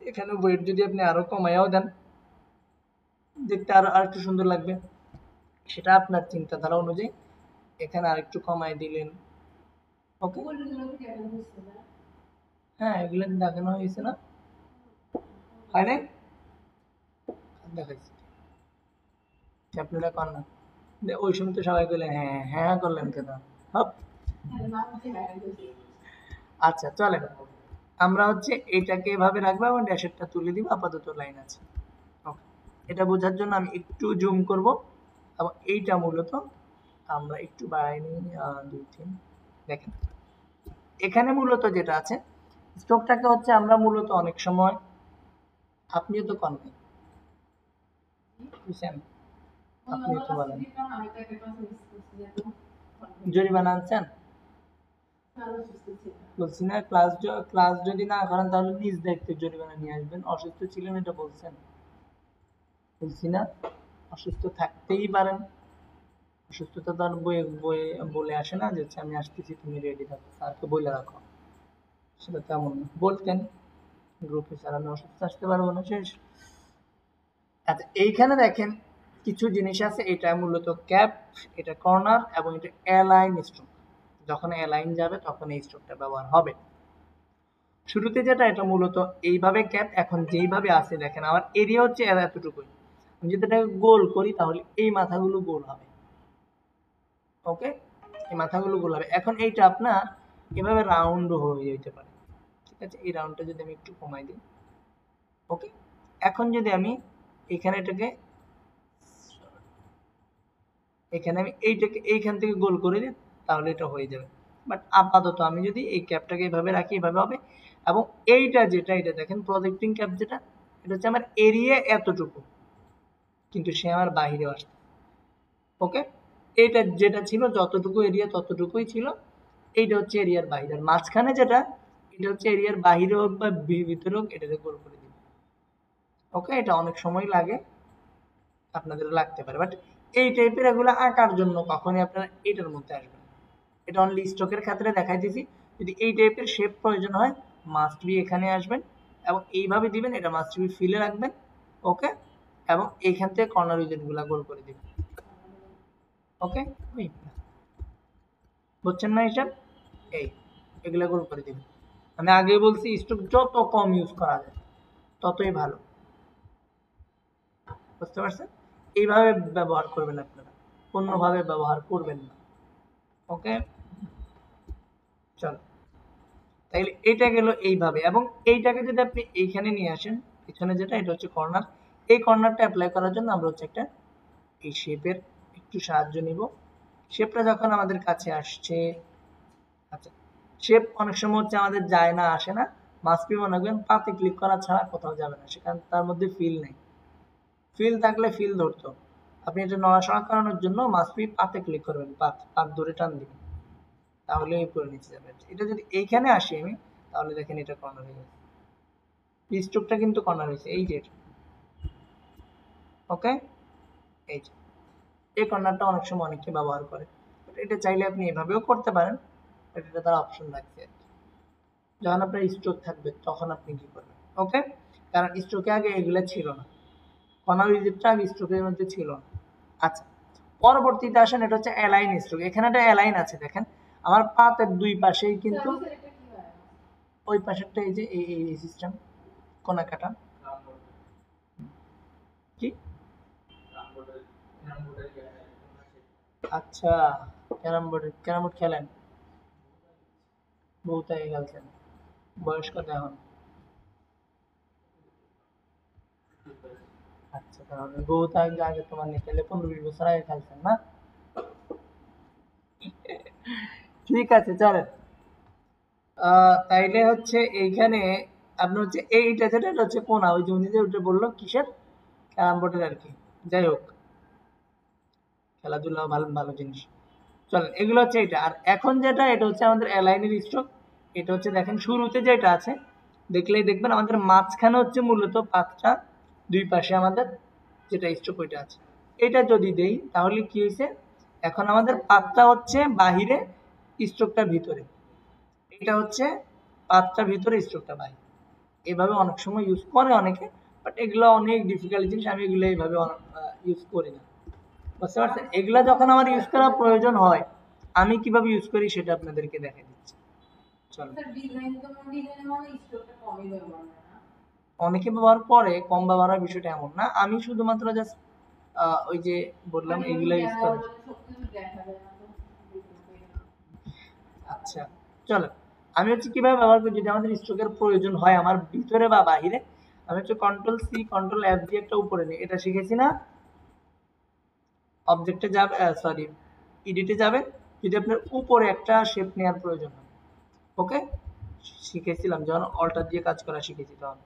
Speaker 1: এখানে ওয়েট যদি আপনি আরো কমাইয়াও দেন, দেখতে আরো আরেকটু সুন্দর লাগবে, সেটা আপনার চিন্তাধারা অনুযায়ী এখানে আরেকটু কমাই দিলেন। ওকে, হ্যাঁ এগুলো দেখানো হয়েছে না, হয় নাই দেখাইছি, আপনারা কর না, ওই সময় তো সবাই বলে হ্যাঁ হ্যাঁ করলেন কেন, হপ। আচ্ছা চলেন, আমরা হচ্ছে এটাকে এভাবে রাখবো এবং ড্যাশেরটা তুলে দিব, আপাতত লাইন আছে। ওকে, এটা বোঝার জন্য আমি একটু জুম করব, এবং এইটা মূলত আমরা একটু বাড়াই নিই 2 3, দেখেন এখানে মূলত যেটা আছে স্ট্রোকটাকে হচ্ছে আমরা মূলত অনেক সময়, আপনিও তো করেন নাই বুঝছেন, আপনি তো বলেন জরিমানা আনছেন, বলছি না ক্লাস যদি না করেন তাহলে নিজ দায়িত্বে জরিমানা নিয়ে আসবেন, অসুস্থ ছিলেন এটা বলছেন, বলছি না অসুস্থ থাকতেই পারেন, অসুস্থতা তো আর বয়ে বয়ে বলে আসে না যে হচ্ছে আমি আসতেছি তুমি রেডি থাকো, স্যারকে বলে রাখো, সেটা তেমন না, বলতেন গ্রুপে স্যার আমি অসুস্থ আসতে পারবো না, শেষ। আচ্ছা এইখানে দেখেন কিছু জিনিস আছে, এটা মূলত ক্যাপ, এটা কর্নার এবং এটা অ্যালাইন স্ট্রোক, যখন অ্যালাইন যাবে তখন এই স্ট্রোকটা ব্যবহার হবে। শুরুতে যেটা এটা মূলত এইভাবে ক্যাপ, এখন যেইভাবে আছে দেখেন আমার এরিয়া হচ্ছে এতটুকুই, আমি যদি এটাকে গোল করি তাহলে এই মাথাগুলো গোল হবে। ওকে, এই মাথাগুলো গোল হবে। এখন এইটা আপনার এভাবে রাউন্ড হয়ে যেতে পারে, ঠিক আছে, এই রাউন্ডটা যদি আমি একটু কমাই দিই। ওকে, এখন যদি আমি এখানে এটাকে এখানে আমি এইটাকে এইখান থেকে গোল করে দিই তাহলে এটা হয়ে যাবে, বাট আপাতত আমি যদি এই ক্যাপটাকে এভাবে রাখি এভাবে হবে। এবং এইটা যেটা এটা দেখেন প্রজেক্টিং ক্যাপ যেটা, এটা হচ্ছে আমার এরিয়া এতটুকু, কিন্তু সে আমার বাহিরে আসছে। ওকে, এটা যেটা ছিল যতটুকু এরিয়া ততটুকুই ছিল, এইটা হচ্ছে এরিয়ার বাইরে, আর মাঝখানে যেটা এটা হচ্ছে এরিয়ার বাইরে হোক বা ভিতরে হোক এটাকে গোল করে দিই। ওকে, এটা অনেক সময় লাগে, আপনাদের লাগতে পারে, বাট এই টাইপের এগুলো আঁকার জন্য কখনই আপনারা এটার মধ্যে আসবেন, এটা অনলি স্ট্রোকের ক্ষেত্রে দেখাই দিয়েছি। যদি এই টাইপের শেপ প্রয়োজন হয় মাস্ট বি এখানে আসবেন এবং এইভাবে দিবেন, এটা মাস্ট বি ফিলে রাখবেন। ওকে, এবং এইখান থেকে কর্নার রিজনগুলো গোল করে দিবেন। ওকে, বুঝছেন না হিসাব, এই এগুলো গোল করে দিবেন। আমি আগে বলছি স্ট্রোক যত কম ইউজ করা যায় ততই ভালো, বুঝতে পারছেন, এইভাবে ব্যবহার করবেন আপনারা, অন্যভাবে ব্যবহার করবেন না। ওকে চল, তাইলে এটা গেল এইভাবে, এবং এইটাকে যদি আপনি এইখানে নিয়ে আসেন পিছনে যেটা এটা হচ্ছে কর্নার, এই কর্নারটা অ্যাপ্লাই করার জন্য আমরা হচ্ছে একটা এই শেপের একটু সাহায্য নিব। শেপটা যখন আমাদের কাছে আসছে, আচ্ছা শেপ অনেক সময় হচ্ছে আমাদের যায় না আসে না, মাস্ট বি মনে করবেন পাতে ক্লিক করা ছাড়া কোথাও যাবে না, সেখানে তার মধ্যে ফিল নেই, ফিল থাকলে ফিল ধরতো, আপনি এটা নড়াচড়া করানোর জন্য মাস্ট বি পাতে ক্লিক করবেন, পাত ধরে টান দিবেন তাহলে উপরে নিচে যাবে। এটা যদি এইখানে আসি আমি তাহলে দেখেন এটা কর্নার হয়ে গেছে, স্ট্রোকটা কিন্তু কর্নার হয়েছে এই যে, ওকে এই যে এই কর্নারটা অনেক সময় অনেকে ব্যবহার করে, এটা চাইলে আপনি এভাবেও করতে পারেন, এটা তার অপশন রাখছে। যখন আপনার স্ট্রোক থাকবে তখন আপনি কি করবেন, ওকে, কারণ স্ট্রোকে আগে এগুলো ছিল না, কর্নার রিজিটটা আগে স্ট্রোকের মধ্যে ছিল না। আচ্ছা পরবর্তীতে আসেন, এটা হচ্ছে অ্যালাইন স্ট্রোক, এখানে একটা অ্যালাইন আছে দেখেন আমার পাতের দুই পাশেই কিন্তু, ওই পাশেরটা এই যে এই সিস্টেম কোনা কাটা কি, আচ্ছা ক্যারাম বোর্ড খেলেন, বহুত আগে খেলছেন, বয়স কত এখন? আচ্ছা তাহলে বহুত আগে আগে তোমার নিয়ে খেলে 15-20 বছর আগে খেলছেন না, ঠিক আছে চলেন। তাইলে হচ্ছে এইখানে আপনার হচ্ছে এইটা যেটা এটা হচ্ছে কোনা, ওই যে উনি যে ওটা বললো কিসের, ক্যারাম বোর্ডের আর কি, যাই হোক খেলাধুলা ভালো ভালো জিনিস। চলেন, এগুলো হচ্ছে এটা। আর এখন যেটা, এটা হচ্ছে আমাদের অ্যালাইনের স্ট্রোক। এটা হচ্ছে দেখেন শুরুতে যেটা আছে, দেখলেই দেখবেন আমাদের মাঝখানে হচ্ছে মূলত পাতটা, দুই পাশে আমাদের যেটা স্ট্রোক ওইটা আছে। এটা যদি দেই তাহলে কি হয়েছে, এখন আমাদের পাতটা হচ্ছে বাহিরে, স্ট্রোকটা ভিতরে। এটা হচ্ছে পাতটা ভিতরে, স্ট্রোকটা বাহিরে। এভাবে অনেক সময় ইউজ করে অনেকে, বাট এগুলো অনেক ডিফিকাল্ট জিনিস, আমি এগুলো এইভাবে ইউজ করি না। বুঝতে পারছেন? এগুলা যখন আমার ইউজ করা প্রয়োজন হয়, আমি কিভাবে ইউজ করি সেটা আপনাদেরকে দেখাই দিচ্ছি। চলো, অনেকে ব্যবহার করে, কম ব্যবহারের বিষয়টা এমন না। আমি শুধুমাত্র জাস্ট ওই যে বললাম এগুলা ইউজ করি। আচ্ছা, চলো, আমি হচ্ছে কিভাবে ব্যবহার করি, যদি আমাদের স্ট্রোকের প্রয়োজন হয় আমার ভিতরে বা বাহিরে, আমি হচ্ছে কন্ট্রোল সি কন্ট্রোল এফ দিয়ে একটা উপরে নিই। এটা শিখেছি না? অবজেক্টে যাবে, সরি, এডিটে যাবেন, যদি আপনার উপরে একটা শেপ নেওয়ার প্রয়োজন হয়। ওকে, শিখেছিলাম যখন অল্টার দিয়ে কাজ করা শিখেছি তখন।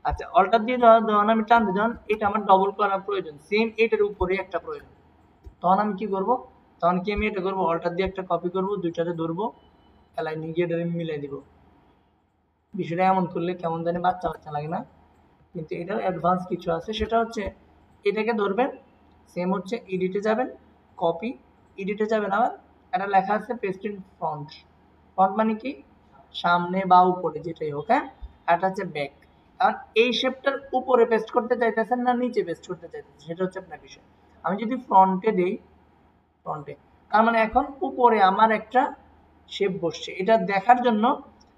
Speaker 1: আচ্ছা, অল্টার দিয়ে যখন আমি টানতে, যখন এটা আমার ডবল করার প্রয়োজন, সেম এটার উপরে একটা প্রয়োজন, তখন আমি কি করব, তখন কি আমি এটা করব, অল্টার দিয়ে একটা কপি করব, দুইটাতে ধরবো, অ্যালাইন গিয়ে মিলাই দিব। বিষয়টা এমন করলে কেমন জানি বাচ্চা বাচ্চা লাগে না? কিন্তু এটার অ্যাডভান্স কিছু আছে, সেটা হচ্ছে এটাকে ধরবেন, সেম হচ্ছে এডিটে যাবেন, কপি, এডিটে যাবেন, আবার এটা লেখা আছে পেস্ট ইন ফ্রন্ট। ফ্রন্ট মানে কি, সামনে বা উপরে যেটাই হোক, হ্যাঁ। আর এটা হচ্ছে ব্যাক। আর এই শেপটার উপরে পেস্ট করতে চাইতেছেন না নিচে পেস্ট করতে চাইতেছেন, সেটা হচ্ছে আপনার বিষয়। আমি যদি ফ্রন্টে দেই, ফ্রন্টে, তার মানে এখন উপরে আমার একটা শেপ বসছে। এটা দেখার জন্য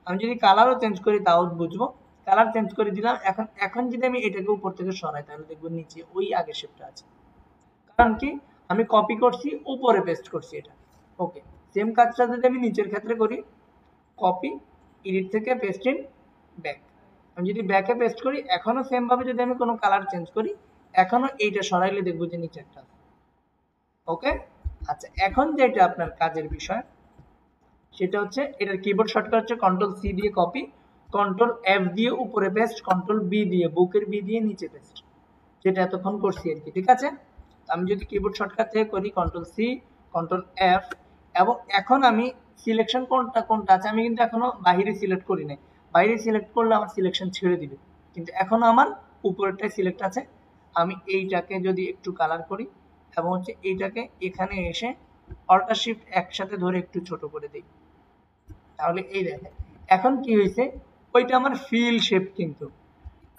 Speaker 1: আমি যদি কালারও চেঞ্জ করি তাও বুঝবো। কালার চেঞ্জ করে দিলাম, এখন এখন যদি আমি এটাকে উপর থেকে সরাই তাহলে দেখবো নিচে ওই আগের শেপটা আছে। কারণ কি, আমি কপি করছি, উপরে পেস্ট করছি এটা। ওকে, সেম কাজটা যদি আমি নিচের ক্ষেত্রে করি, কপি, এডিট থেকে পেস্ট ইন ব্যাক, আমি যদি ব্যাকে পেস্ট করি, এখনো সেম ভাবে যদি আমি কোনো কালার চেঞ্জ করি, এখনো এইটা সরাইলে দেখবো যে নিচে একটা আছে। ওকে, আচ্ছা, এখন যেটা আপনার কাজের বিষয়, সেটা হচ্ছে এটার কিবোর্ড শর্টকাট হচ্ছে কন্ট্রোল সি দিয়ে কপি, কন্ট্রোল এফ দিয়ে উপরে পেস্ট, কন্ট্রোল বি দিয়ে, বুকের বি দিয়ে নিচে পেস্ট, যেটা এতক্ষণ করছি আর কি। ঠিক আছে, আমি যদি কিবোর্ড শর্টকাট থেকে করি কন্ট্রোল সি কন্ট্রোল এফ, এবং এখন আমি সিলেকশন কোনটা কোনটা আছে আমি কিন্তু এখনো বাইরে সিলেক্ট করি নাই। বাইরে সিলেক্ট করলে আমার সিলেকশন ছেড়ে দিবে, কিন্তু এখনো আমার উপরেরটাই সিলেক্ট আছে। আমি এইটাকে যদি একটু কালার করি এবং হচ্ছে এইটাকে এখানে এসে অল্টার শিফট একসাথে ধরে একটু ছোট করে দিই, তাহলে এই দেখেন এখন কি হয়েছে, ওইটা আমার ফিল শেপ, কিন্তু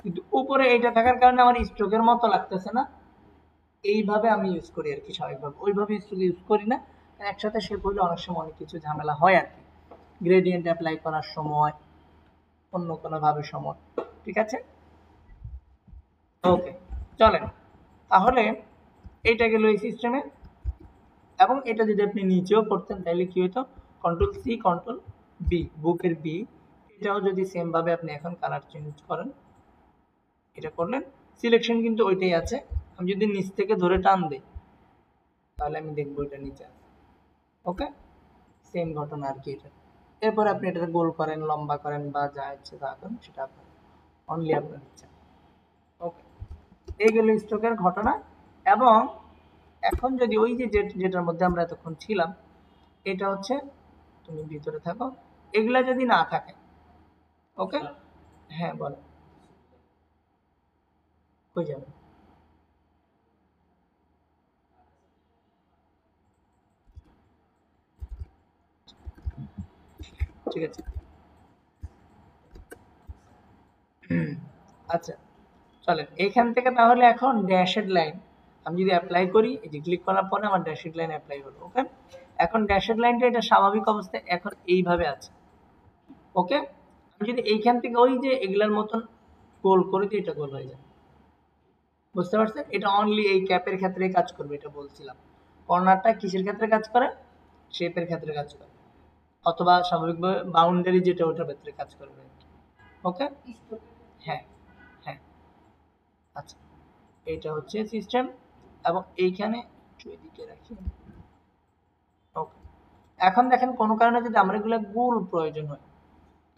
Speaker 1: কিন্তু উপরে এইটা থাকার কারণে আমার স্ট্রোকের মতো লাগতেছে না। এইভাবে আমি ইউজ করি আর কি, স্বাভাবিকভাবে। ওইভাবে স্ট্রোক ইউজ করি না, একসাথে শেপ হলে অনেক সময় অনেক কিছু ঝামেলা হয় আর কি, গ্রেডিয়েন্ট অ্যাপ্লাই করার সময়, অন্য কোনো ভাবে সময়। ঠিক আছে, ওকে, চলেন তাহলে, এইটা গেল এই সিস্টেমে। এবং এটা যদি আপনি নিচেও করতেন তাহলে কি হতো, কন্ট্রোল সি কন্ট্রোল বি, বুকের বি, এটাও যদি সেম ভাবে আপনি এখন কালার চেঞ্জ করেন, এটা করলেন, সিলেকশন কিন্তু ওইটাই আছে। আমি যদি নিচ থেকে ধরে টান দিই তাহলে আমি দেখবো এটা নিচে আছে। ওকে, সেম ঘটনা আর কি এটা। এরপর আপনি এটা গোল করেন, লম্বা করেন, বা যা ইচ্ছে তা করেন, সেটা আপনার অনলি আপনার ইচ্ছা। ওকে, এই গেল স্ট্রোকের ঘটনা। এবং এখন যদি ওই যে যেটার মধ্যে আমরা এতক্ষণ ছিলাম, এটা হচ্ছে, তুমি ভিতরে থাকো, এগুলা যদি না থাকে, ওকে, হ্যাঁ বলো, কই যাবে? ঠিক আছে, আচ্ছা, চলেন এইখান থেকে তাহলে এখন ড্যাশেড লাইন আমি যদি অ্যাপ্লাই করি, এই যে ক্লিক করার পরে আমার ড্যাশেড লাইন অ্যাপ্লাই হলো। ওকে, এখন ড্যাশেড লাইনটা এটা স্বাভাবিক অবস্থায় এখন এইভাবে আছে। ওকে, আমি যদি এইখান থেকে ওই যে এগুলার মতন গোল করে দিই, এটা গোল হয়ে যায়। বুঝতে পারছেন? এটা অনলি এই ক্যাপের ক্ষেত্রে কাজ করবে, এটা বলছিলাম। কর্নারটা কিসের ক্ষেত্রে কাজ করে? শেপের ক্ষেত্রে কাজ করে, অথবা স্বাভাবিকভাবে বাউন্ডারি যেটা ওটার ক্ষেত্রে কাজ করবে। ওকে, হ্যাঁ, হ্যাঁ, আচ্ছা, এইটা হচ্ছে সিস্টেম। এবং এইখানে একটু এদিকে রাখি। ওকে, এখন দেখেন কোনো কারণে যদি আমরা এগুলো গোল প্রয়োজন হয়,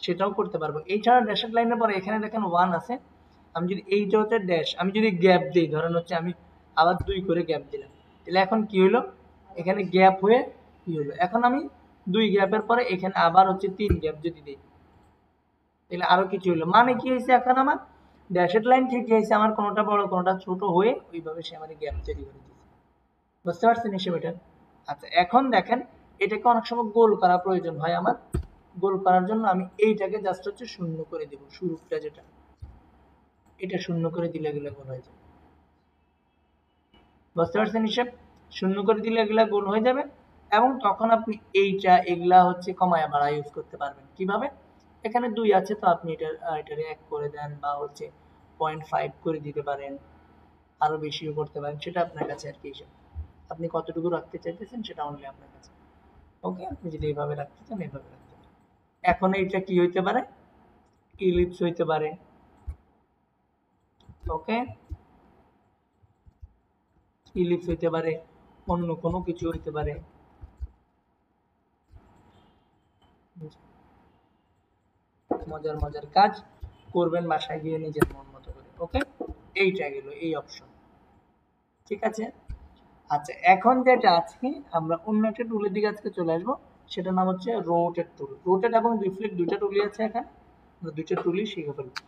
Speaker 1: সেটাও করতে পারবো। এছাড়া ড্যাশেড লাইনের পরে এখানে দেখেন 1 আছে, আমি যদি এইটা হচ্ছে ড্যাশ, আমি যদি গ্যাপ দিই, ধরেন হচ্ছে আমি আবার 2 করে গ্যাপ দিলাম, তাহলে এখন কি হলো, এখানে গ্যাপ হয়ে কি হলো, এখন আমি 2 গ্যাপের পরে এখানে আবার হচ্ছে 3 গ্যাপ যদি দিই তাহলে আরো কিছু হলো, মানে কি হয়েছে, এখন আমার ড্যাশেড লাইন ঠিক হয়েছে, আমার কোনোটা বড় কোনোটা ছোট হয়ে ওইভাবে সে আমাদের গ্যাপ তৈরি করে দিয়েছে। বুঝতে পারছেন হিসেব এটা? আচ্ছা এখন দেখেন এটাকে অনেক সময় গোল করা প্রয়োজন হয় আমার, গোল করার জন্য আমি এইটাকে জাস্ট হচ্ছে শূন্য করে দেব, শুরুটা যেটা এটা শূন্য করে দিলে এগুলো গোল হয়ে যাবে। বুঝতে পারছেন হিসেব? শূন্য করে দিলে এগুলা গোল হয়ে যাবে, এবং তখন আপনি এইটা এগুলা হচ্ছে কমায়া বাড়া ইউজ করতে পারবেন। কিভাবে? এখানে 2 আছে তো আপনি এটারে 1 করে দেন বা হচ্ছে 0.5 করে দিতে পারেন, আরো বেশিও করতে পারেন, সেটা আপনার কাছে আর কি হিসাব। আপনি কতটুকু রাখতে চাইতেছেন সেটা অনলি আপনার কাছে। ওকে, আপনি যদি এইভাবে রাখতে চান এইভাবে রাখতে পারেন। এখন এইটা কি হইতে পারে, ইলিপস হইতে পারে। ওকে, ইলিপস হইতে পারে, অন্য কোনো কিছু হইতে পারে। মজার মজার কাজ করবেন বাসায় গিয়ে নিজের মন মতো করে। ওকে, এইটা গেল এই অপশন, ঠিক আছে। আচ্ছা এখন যেটা আছে আমরা অন্য একটা টুলের দিকে আজকে চলে আসবো, সেটার নাম হচ্ছে রোটেট টুল। রোটেট এবং রিফ্লেক্ট দুইটা টুলই আছে এখানে, আমরা দুইটা টুলই শিখে ফেলবো।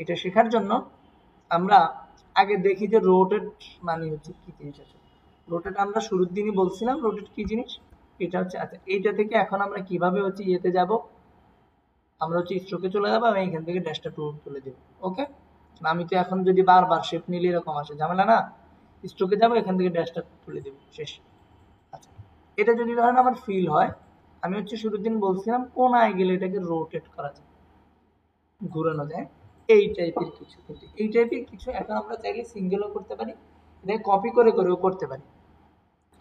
Speaker 1: এটা শেখার জন্য আমরা আগে দেখি যে রোটেট মানে হচ্ছে কি জিনিস আছে। রোটেট আমরা শুরুর দিনই বলছিলাম রোটেট কি জিনিস, এটা হচ্ছে। আচ্ছা এইটা থেকে এখন আমরা কিভাবে হচ্ছে ইয়েতে যাব, আমরা হচ্ছে স্ট্রোকে চলে যাবো, আমি এখান থেকে ড্যাশটা তুলে দেবো। ওকে, আমি তো এখন যদি বারবার শেপ নিলে এরকম আসে ঝামেলা না, স্ট্রোকে যাবো এখান থেকে ড্যাশটা তুলে দেবো, শেষ। আচ্ছা এটা যদি ধরেন আমার ফিল হয়, আমি হচ্ছে শুরুর দিন বলছিলাম কোনায় গেলে এটাকে রোটেট করা যায়, ঘুরানো যায়, এই টাইপের কিছু। কিন্তু এই টাইপের কিছু এখন আমরা চাইলে সিঙ্গেলও করতে পারি, এটাকে কপি করে করেও করতে পারি,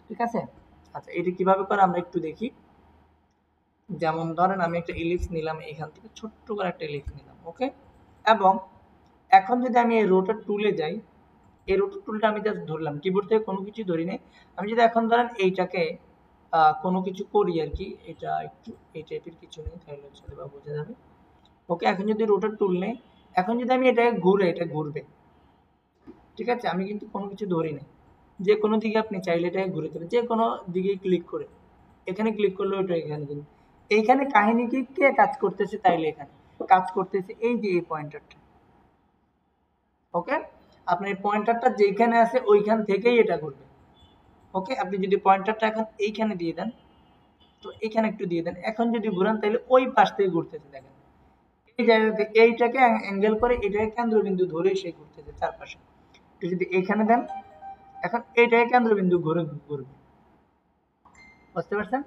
Speaker 1: ঠিক আছে। আচ্ছা এটা কিভাবে করে আমরা একটু দেখি। যেমন ধরেন আমি একটা ইলিপস নিলাম, এখান থেকে ছোট্ট করে একটা ইলিপস নিলাম। ওকে, এবং এখন যদি আমি এই রোটার টুলে যাই, এই রোটার টুলটা আমি জাস্ট ধরলাম, কিবোর্ড থেকে কোনো কিছু ধরি নেই। আমি যদি এখন ধরেন এইটাকে কোনো কিছু করি আর কি, এটা একটু এই টাইপের কিছু নেই তাহলে হচ্ছে বা বোঝা যাবে। ওকে, এখন যদি রোটার টুল নেই, এখন যদি আমি এটাকে ঘুরে, এটা ঘুরবে, ঠিক আছে। আমি কিন্তু কোনো কিছু ধরি নাই, যে কোনো দিকে আপনি চাইলে এটাকে ঘুরে দেবেন, যে কোনো দিকে ক্লিক করে, এখানে ক্লিক করলে ওটা এখানে কিন্তু এইখানে কাহিনী কি কে কাজ করতেছে, তাইলে এখানে কাজ করতেছে এই যে এই পয়েন্টারটা। ওকে, আপনার এই পয়েন্টারটা যেখানে আছে ওইখান থেকেই এটা ঘুরবে। ওকে, আপনি যদি পয়েন্টারটা এখন এইখানে দিয়ে দেন, তো এখানে একটু দিয়ে দেন, এখন যদি ঘুরান তাহলে ওই পাশ থেকে ঘুরতেছে, দেখেন এই জায়গাতে এইটাকে অ্যাঙ্গেল করে এটাকে কেন্দ্রবিন্দু ধরে সে ঘুরতেছে চারপাশে। তো যদি এখানে দেন, এখন এইটাকে কেন্দ্রবিন্দু ঘুরে ঘুরবে। বুঝতে পারছেন?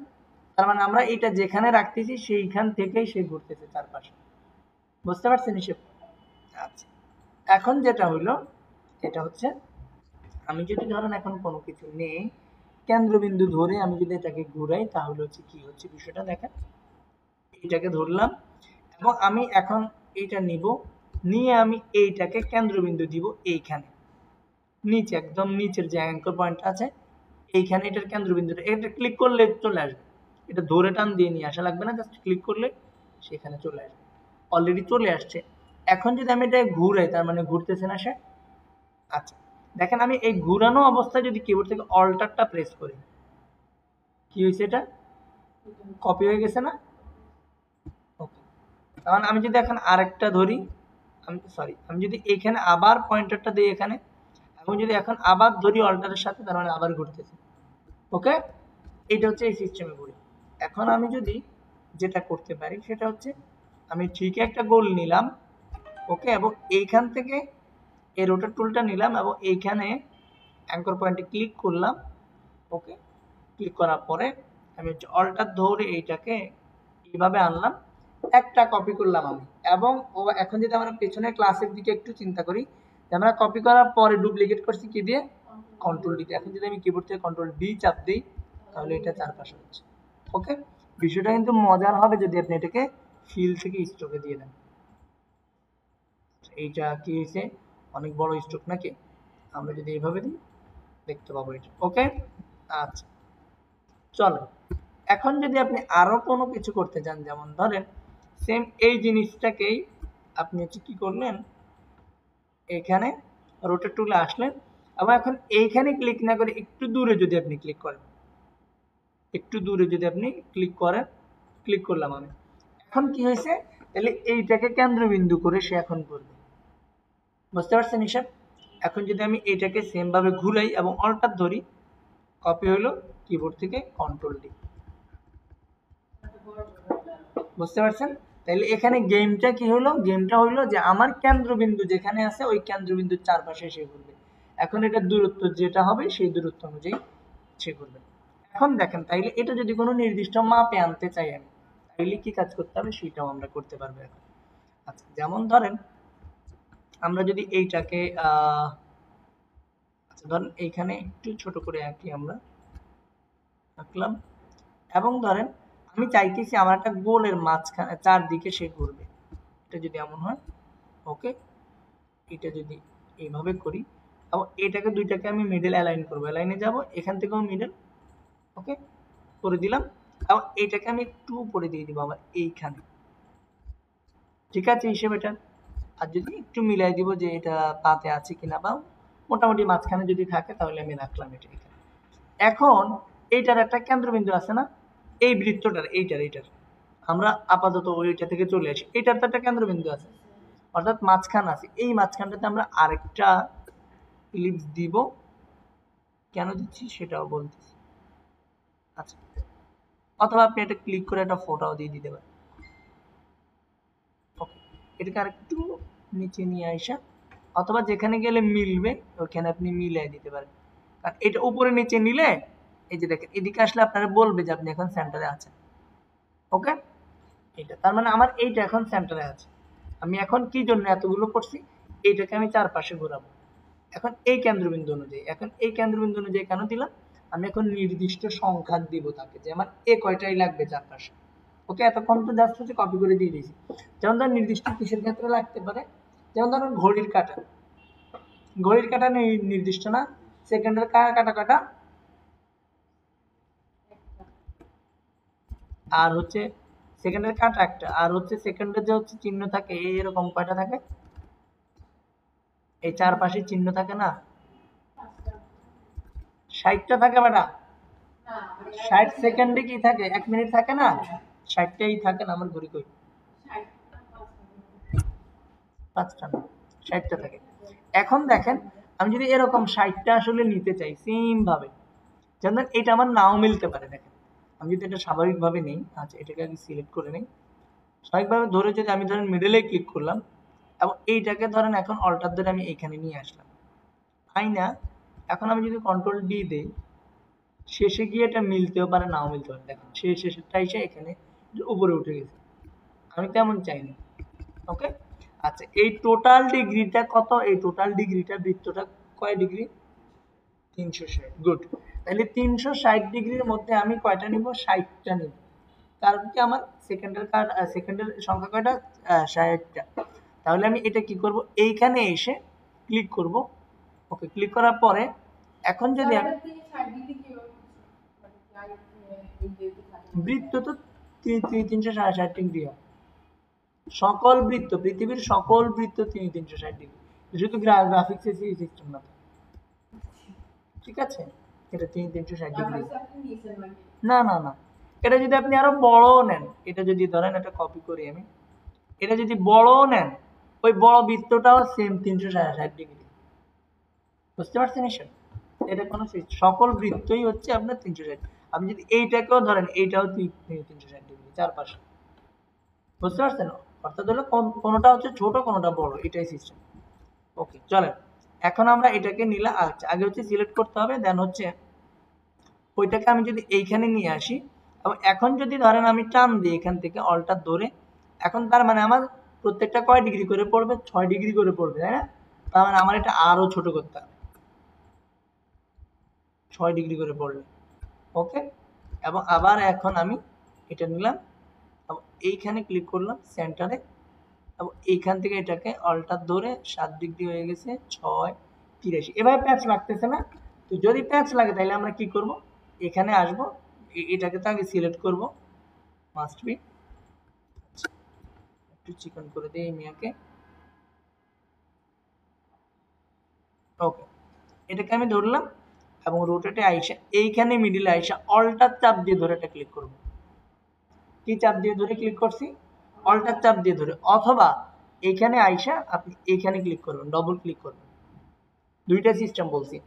Speaker 1: তার মানে আমরা এটা যেখানে রাখতেছি সেইখান থেকেই সে ঘুরতেছে চারপাশে। বুঝতে পারছেন হিসেব? আচ্ছা এখন যেটা হইলো, এটা হচ্ছে আমি যদি ধরেন এখন কোনো কিছু নেই, কেন্দ্রবিন্দু ধরে আমি যদি এটাকে ঘুরাই তাহলে হচ্ছে কি হচ্ছে বিষয়টা দেখেন। এইটাকে ধরলাম এবং আমি এখন এইটা নিব, নিয়ে আমি এইটাকে কেন্দ্রবিন্দু দিব এইখানে নিচে, একদম নিচের যে অ্যাঙ্কর পয়েন্ট আছে এইখানে এটার কেন্দ্রবিন্দুটা, এটা ক্লিক করলে চলে আসবে, এটা ধরে টান দিয়ে নিয়ে আসা লাগবে না, জাস্ট ক্লিক করলে সেখানে চলে আসবে, অলরেডি চলে আসছে। এখন যদি আমি এটা ঘুরাই তার মানে ঘুরতেছে না সে। আচ্ছা দেখেন আমি এই ঘুরানো অবস্থায় যদি কিবোর্ড থেকে অল্টারটা প্রেস করি, কি হয়েছে, এটা কপি হয়ে গেছে না? ওকে, কারণ আমি যদি এখন আরেকটা ধরি, আমি যদি এখানে আবার পয়েন্টারটা দিই এখানে, এবং যদি এখন আবার ধরি অল্টারের সাথে, তার মানে আবার ঘুরতেছে। ওকে, এটা হচ্ছে এই সিস্টেমে ঘুরে। এখন আমি যদি যেটা করতে পারি সেটা হচ্ছে আমি ঠিক একটা গোল নিলাম, ওকে, এবং এইখান থেকে এই রোটার টুলটা নিলাম এবং এইখানে অ্যাঙ্কর পয়েন্টে ক্লিক করলাম। ওকে, ক্লিক করার পরে আমি হচ্ছে অল্টার ধরে এইটাকে এইভাবে আনলাম, একটা কপি করলাম আমি। এবং ও এখন যদি আমরা পেছনে ক্লাসের দিকে একটু চিন্তা করি, আমরা কপি করার পরে ডুপ্লিকেট করছি কি দিয়ে, কন্ট্রোল ডি। এখন যদি আমি কিবোর্ড থেকে কন্ট্রোল ডি চাপ দিই তাহলে এটা চারপাশে হচ্ছে। ওকে, বিষয়টা কিন্তু মজার হবে যদি আপনি এটাকে ফিল থেকে স্ট্রোকে দিয়ে দেন। এইটা কি হয়েছে, অনেক বড় স্ট্রোক নাকি, আমরা যদি এইভাবে দিই দেখতে পাবো এটা। ওকে, আচ্ছা চলো এখন যদি আপনি আরো কোনো কিছু করতে চান, যেমন ধরেন সেম এই জিনিসটাকেই আপনি হচ্ছে কি করলেন, এখানে রোটেট টুলে আসলেন, আবার এখন এইখানে ক্লিক না করে একটু দূরে যদি আপনি ক্লিক করেন, একটু দূরে যদি আপনি ক্লিক করেন, ক্লিক করলাম আমি, এখন কি হয়েছে, তাহলে এইটাকে কেন্দ্রবিন্দু করে সে এখন করবে। বুঝতে পারছেন হিসাব? এখন যদি আমি এটাকে সেম ভাবে ঘুরাই এবং অল্টার ধরি, কপি হলো কিবোর্ড থেকে কন্ট্রোল ডি। বুঝতে পারছেন? তাহলে এখানে গেমটা কি হলো, গেমটা হলো যে আমার কেন্দ্রবিন্দু যেখানে আছে ওই কেন্দ্রবিন্দুর চারপাশে সে ঘুরবে। এখন এটা দূরত্ব যেটা হবে সেই দূরত্ব অনুযায়ী সে ঘুরবে। এখন দেখেন, তাইলে এটা যদি কোনো নির্দিষ্ট মাপে আনতে চাই আমি, তাইলে কি কাজ করতে হবে সেটাও আমরা করতে পারবো এখন। আচ্ছা, যেমন ধরেন আমরা যদি এইটাকে আচ্ছা ধরেন এইখানে একটু ছোট করে আঁকি, আমরা আঁকলাম, এবং ধরেন আমি চাইতেছি আমার একটা গোলের মাঝখানে চারদিকে সে ঘুরবে, এটা যদি এমন হয়, ওকে, এটা যদি এইভাবে করি এবং এটাকে দুইটাকে আমি মিডল অ্যালাইন করবো, অ্যালাইনে যাব, এখান থেকেও মিডল, ওকে করে দিলাম, এবং এইটাকে আমি একটু উপরে দিয়ে দিব আবার এইখানে, ঠিক আছে হিসেবে এটা। আর যদি একটু মিলাই দিব যে এটা পাতে আছে কিনা, বা মোটামুটি মাঝখানে যদি থাকে তাহলে আমি রাখলাম এটা এখানে। এখন এইটার একটা কেন্দ্রবিন্দু আছে না, এই বৃত্তটার, এইটার আমরা আপাতত ওইটা থেকে চলে আসি, এইটার তো একটা কেন্দ্রবিন্দু আছে, অর্থাৎ মাঝখান আছে, এই মাঝখানটাতে আমরা আরেকটা ইলিপস দিব, কেন দিচ্ছি সেটাও বলতেছি। আচ্ছা, অথবা আপনি এটা ক্লিক করে একটা ফটোও দিয়ে দিতে পারেন। ওকে, এটাকে আরেকটু নিচে নিয়ে আসা, অথবা যেখানে গেলে মিলবে ওখানে আপনি মিলিয়ে দিতে পারেন, কারণ এটা উপরে নিচে নিলে এই যে দেখেন এদিকে আসলে আপনারা বলবে যে আপনি এখন সেন্টারে আছেন। ওকে, এটা তার মানে আমার এইটা এখন সেন্টারে আছে। আমি এখন কি জন্য এতগুলো করছি, এইটাকে আমি চারপাশে ঘোরাবো। এখন এই কেন্দ্রবিন্দু অনুযায়ী, এখন এই কেন্দ্রবিন্দু অনুযায়ী কেন দিলাম, আমি এখন নির্দিষ্ট সংখ্যা দিব তাকে, যে আমার এ কয়টাই লাগবে চারপাশে। ওকে, এতক্ষণ তো জাস্ট হচ্ছে কপি করে দিয়ে দিয়েছি। যেমন ধর নির্দিষ্ট কিসের ক্ষেত্রে লাগতে পারে, যেমন ধরুন ঘড়ির কাঁটা, ঘড়ির কাঁটা নির্দিষ্ট না, সেকেন্ডের কাঁটা কাটা, আর হচ্ছে সেকেন্ডের কাঁটা একটা, আর হচ্ছে সেকেন্ডের যে হচ্ছে চিহ্ন থাকে এরকম কয়টা থাকে, এই চারপাশে চিহ্ন থাকে না, 60টা থাকে বেটা, 60 সেকেন্ডে কি থাকে, 1 মিনিট থাকে না, 60টাই থাকে না, আমার ঘড়ি কই, 5টা না, 60টা থাকে। এখন দেখেন আমি যদি এরকম 60টা আসলে নিতে চাই সেম ভাবে, যেমন এটা আমার নাও মিলতে পারে, দেখেন আমি যদি এটা স্বাভাবিকভাবে নেই, আচ্ছা এটাকে আগে সিলেক্ট করে নেই, স্বাভাবিকভাবে ধরে যদি আমি ধরেন মিডলে ক্লিক করলাম এবং এইটাকে ধরেন এখন অল্টার ধরে আমি এইখানে নিয়ে আসলাম, তাই না? এখন আমি যদি কন্ট্রোল ডি দেই, শেষে গিয়ে এটা মিলতেও পারে নাও মিলতে পারে, দেখেন শেষেরটা এসে এখানে উপরে উঠে গেছে, আমি তেমন চাইনি। ওকে, আচ্ছা এই টোটাল ডিগ্রিটা কত, এই টোটাল ডিগ্রিটা বৃত্তটা কয় ডিগ্রি, 360, গুড। তাহলে 360 ডিগ্রির মধ্যে আমি কয়টা নিব, 60টা নিব, কারণ কি আমার সেকেন্ডের সংখ্যা কয়টা, 60টা। তাহলে আমি এটা কি করব, এইখানে এসে ক্লিক করব, ওকে ক্লিক করার পরে এখন যদি বৃত্ত তো 360 ডিগ্রি হয়, সকল বৃত্ত, পৃথিবীর সকল বৃত্ত 360 ডিগ্রি, শুধু গ্রাফিক্স সিস্টেম না, ঠিক আছে, এটা 360 ডিগ্রি। না না না, এটা যদি আপনি আরো বড় নেন, এটা যদি ধরেন এটা কপি করি আমি, এটা যদি বড় নেন, ওই বড় বৃত্তটাও সেম 360 ডিগ্রি। বুঝতে পারছেন এসব? এটা কোনো সকল বৃত্তই হচ্ছে আপনার 360, আপনি যদি এইটাকেও ধরেন এইটাও 360 ডিগ্রি চারপাশে। বুঝতে পারছেন? অর্থাৎ হলো কোনোটা হচ্ছে ছোট কোনোটা বড়, এটাই সিস্টেম। ওকে চলেন, এখন আমরা এটাকে নিলাম, আচ্ছা আগে হচ্ছে সিলেক্ট করতে হবে, দেন হচ্ছে ওইটাকে আমি যদি এইখানে নিয়ে আসি, এবং এখন যদি ধরেন আমি টান দিই এখান থেকে অল্টার ধরে, এখন তার মানে আমার প্রত্যেকটা কয় ডিগ্রি করে পড়বে, 6 ডিগ্রি করে পড়বে, তাই না? তার মানে আমার এটা আরো ছোট করতে হবে, 6 ডিগ্রি করে পড়বে। ওকে, এবং আবার এখন আমি এটা নিলাম এবং এইখানে ক্লিক করলাম সেন্টারে, এবং এইখান থেকে এটাকে অল্টার ধরে 7 ডিগ্রি হয়ে গেছে, 6 83, এভাবে প্যাচ লাগতেছে না? তো যদি প্যাচ লাগে তাহলে আমরা কি করব, এখানে আসব, এটাকে তো আগে সিলেক্ট করব, মাস্ট বি, একটু চিকন করে দিই মিয়াকে। ওকে, এটাকে আমি ধরলাম এবং রোটেটে আইসা এইখানে মিডিলে আইসা অল্টার চাপ দিয়ে ধরে এটা ক্লিক করব। কি চাপ দিয়ে ধরে ক্লিক করছি? অল্টার চাপ দিয়ে ধরে, অথবা এইখানে আইসা আপনি এইখানে ক্লিক করবেন, ডবল ক্লিক করবেন। দুইটা সিস্টেম বলছি,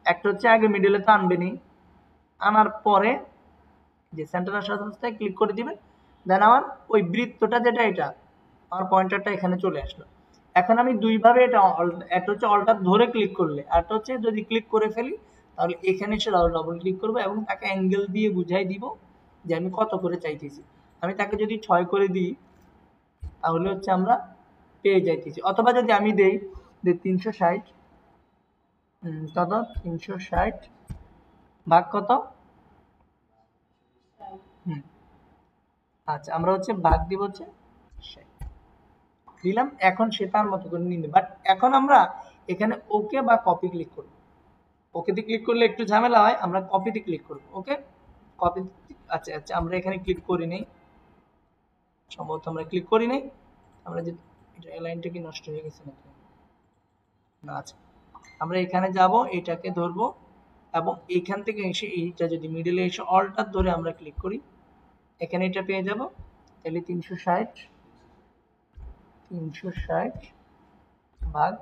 Speaker 1: একটা হচ্ছে আগে মিডিলে তো আনবেনই, আনার পরে যে সেন্টার আসার অবস্থায় ক্লিক করে দিবেন, দেন আমার ওই বৃত্তটা যেটা এটা আমার পয়েন্টারটা এখানে চলে আসলো। এখন আমি দুইভাবে এটা, একটা হচ্ছে অল্টার ধরে ক্লিক করলে, আরটা হচ্ছে যদি ক্লিক করে ফেলি তাহলে এখানে এসে ডবল ক্লিক করবো এবং তাকে অ্যাঙ্গেল দিয়ে বুঝাই দিব যে আমি কত করে চাইতেছি। আমি তাকে যদি 6 করে দিই তাহলে হচ্ছে আমরা পেয়ে যাইতেছি, অথবা যদি আমি দেই যে 360 কত 360 ভাগ কত, আচ্ছা আমরা হচ্ছে ভাগ দিব হচ্ছে 60 দিলাম। এখন সে তার মতো করে নিয়ে, বাট এখন আমরা এখানে ওকে বা কপি ক্লিক করব। ওকেতে ক্লিক করলে একটু ঝামেলা হয়, আমরা কপিতে ক্লিক করব। ওকে কপি, আচ্ছা আচ্ছা আমরা এখানে ক্লিক করি নাই, সম্ভবত আমরা ক্লিক করি নাই। আমরা যে এটা লাইনটা কি নষ্ট হয়ে গেছে নাকি না, আচ্ছা আমরা এখানে যাব, এটাকে ধরবো এবং এইখান থেকে এসে এইটা যদি মিডলে এসে অল্টার ধরে আমরা ক্লিক করি, এখানে এটা পেয়ে যাব। তাহলে 360 ভাগ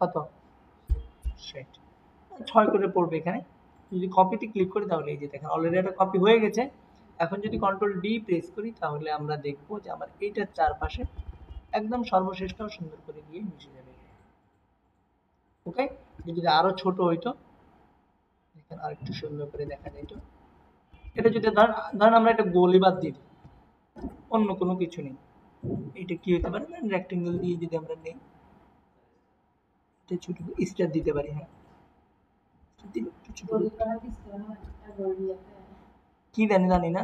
Speaker 1: কত 60, 6 করে পড়বে এখানে। যদি কপিতে ক্লিক করি তাহলে এই যে দেখেন অলরেডি একটা কপি হয়ে গেছে। এখন যদি কন্ট্রোল ডি প্রেস করি তাহলে আমরা দেখব যে আমার এইটার চারপাশে একদম সর্বশেষটাও সুন্দর করে গিয়ে মিশে যাবে। ওকে, যদি আরো ছোট হইতো দেখেন আর একটু সুন্দর করে দেখা যেত। এটা যদি ধরেন আমরা একটা গোলই বাদ দিই, অন্য কোনো কিছু নেই, এটা কি হতে পারে, রেক্টেঙ্গেল দিয়ে যদি আমরা নেই, এটা ছোট স্টার দিতে পারি। হ্যাঁ কি জানি না,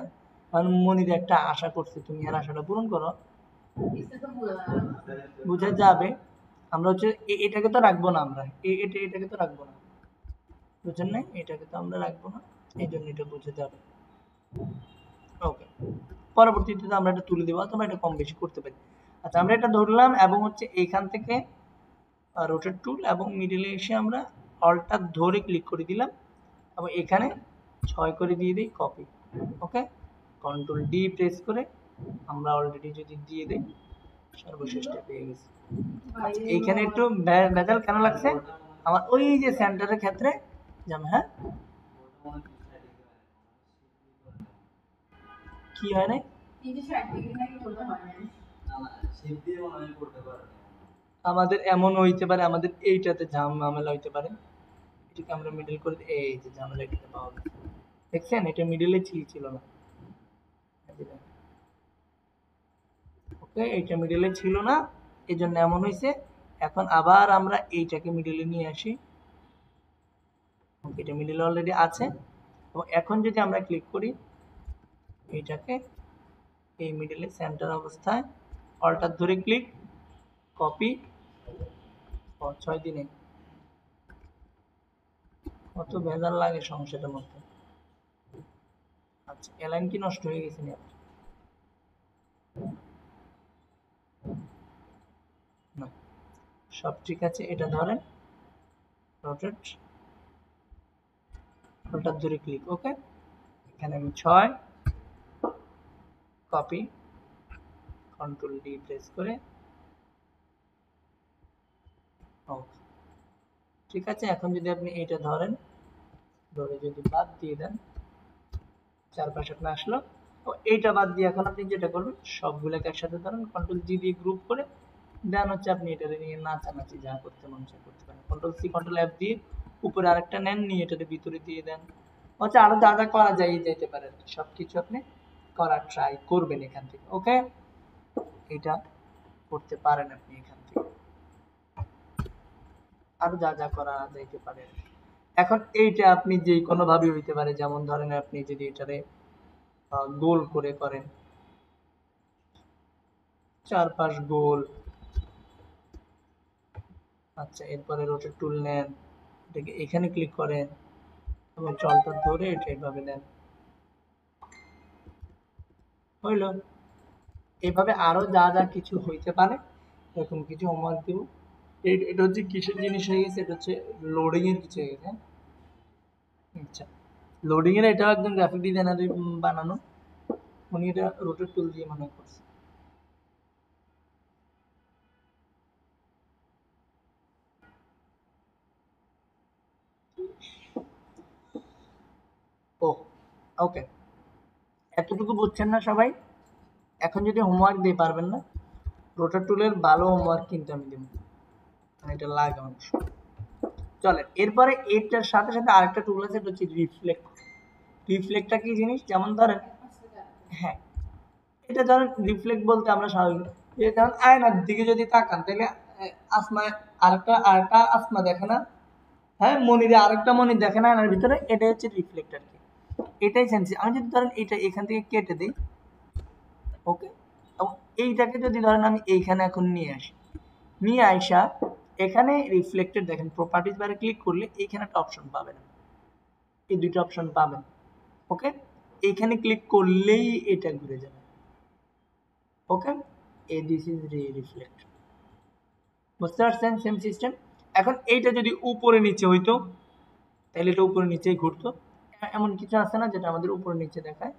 Speaker 1: মনির একটা আশা করছে, তুমি আর আশাটা পূরণ করো, বুঝা যাবে। আমরা হচ্ছে এটাকে তো রাখবো না, আমরা এটাকে তো রাখবো না, বুঝছেন না, এটাকে তো আমরা রাখবো না, এই জন্য এটা বুঝে যাবে। ওকে, পরবর্তীতে আমরা এটা তুলে দেবো, অথবা এটা কম বেশি করতে পারি। আচ্ছা আমরা এটা ধরলাম এবং হচ্ছে এইখান থেকে রোটেট টুল এবং মিডলে এসে আমরা অল্টার ধরে ক্লিক করে দিলাম এবং এখানে 6 করে দিয়ে দিই কপি। ওকে, কন্ট্রোল ডি প্রেস করে আমরা অলরেডি যদি দিয়ে দিই সর্বশেষটা পেয়ে গেছি। আচ্ছা এইখানে একটু ভেজাল কেন লাগছে আমার, ওই যে সেন্টারের ক্ষেত্রে যেমন, হ্যাঁ কি হয় না, আমাদের এমন হইতে পারে, আমাদের এইটাতে ঝামেলা হইতে পারে, এটাকে আমরা মিডল করে এই যে ঝামেলা এটাতে পাওয়া গেছে, দেখছেন এটা মিডলে ছিল না। ওকে, এইটা মিডলে ছিল না, এই জন্য এমন হয়েছে। এখন আবার আমরা এইটাকে মিডলে নিয়ে আসি, এটা মিডলে অলরেডি আছে এবং এখন যদি আমরা ক্লিক করি এইটাকে এই মিডলে সেন্টার অবস্থায় অল্টার ধরে ক্লিক কপি, 6 দিনে কত ভেজাল লাগে সমস্যাটার মধ্যে। আচ্ছা এলাইন কি নষ্ট হয়ে গেছে না, সব ঠিক আছে। এটা ধরেন রোটেট অল্টার ধরে ক্লিক, ওকে এখানে আমি 6 কপি, কন্ট্রোল ডি প্রেস করে ওকে, ঠিক আছে। এখন যদি আপনি এটা ধরেন, ধরে যদি বাদ দিয়ে দেন, চারপাশে আপনার আসলো, তো এইটা বাদ দিয়ে এখন আপনি যেটা করবেন সবগুলোকে একসাথে ধরেন, কন্ট্রোল জি দিয়ে গ্রুপ করে দেন হচ্ছে আপনি এটা নিয়ে নাচানাচি যা করতে মন চায় করতে পারেন। কন্ট্রোল সি কন্ট্রোল এফ দিয়ে উপরে আরেকটা নেন, নিয়ে এটাতে ভিতরে দিয়ে দেন, হচ্ছে আরো যা যা করা যায় যেতে পারে, সবকিছু আপনি করার ট্রাই করবেন এখান থেকে। ওকে, এটা করতে পারেন আপনি এখান থেকে, আরো যা যা করা যাইতে পারে। এখন এইটা আপনি যে কোনো ভাবে হইতে পারে, যেমন ধরেন আপনি যদি এটারে গোল করে করেন, 4-5 গোল, আচ্ছা এরপরে রোটেট টুল নেন, এটাকে এখানে ক্লিক করেন এবং চলটা ধরে এটা এইভাবে নেন, হইল। এইভাবে আরো যা যা কিছু হইতে পারে এরকম কিছু হোমওয়ার্ক দিব, এটা হচ্ছে কিসের জিনিস হয়ে গেছে, এটা হচ্ছে লোডিং এর কিছু হয়ে গেছে। আচ্ছা, লোডিং এর এটা একদম গ্রাফিক ডিজাইনার বানানো, উনি এটা রোটেট টুল দিয়ে মনে করছে। ও ওকে, এতটুকু বুঝছেন না সবাই? এখন যদি হোমওয়ার্ক দিয়ে পারবেন না, রোটার টুলের ভালো হোমওয়ার্ক কিন্তু আমি দেবো, এটা লাগে মানুষ। চলে এরপরে এটার সাথে সাথে আরেকটা টুল আছে, এটা হচ্ছে রিফ্লেক্ট। রিফ্লেক্টটা কি জিনিস, যেমন ধরেন, হ্যাঁ এটা ধরেন রিফ্লেক্ট বলতে আমরা স্বাভাবিক যেমন আয়নার দিকে যদি তাকান তাহলে আসমা আরেকটা আসমা দেখে না, হ্যাঁ মনিরে আরেকটা মনির দেখে না আয়নার ভিতরে, এটা হচ্ছে রিফ্লেক্ট আর কি। এটাই সেন্সি। আমি যদি ধরেন এটা এখান থেকে কেটে দিই, ওকে, এবং এইটাকে যদি ধরেন আমি এইখানে এখন নিয়ে আসি, নিয়ে আইসা এখানে রিফ্লেক্টেড দেখেন প্রপার্টিজ বারে ক্লিক করলে এইখানে একটা অপশন পাবেন, এই দুইটা অপশন পাবেন। ওকে, এইখানে ক্লিক করলেই এটা ঘুরে যাবে। ওকে, দিস ইজ রিফ্লেক্ট। বুঝতে পারছেন? Same system. এখন এইটা যদি উপরে নিচে হইতো তাহলে এটা উপরে নিচেই ঘুরতো। এমন কিছু আছে না যেটা আমাদের উপরে নিচে দেখায়,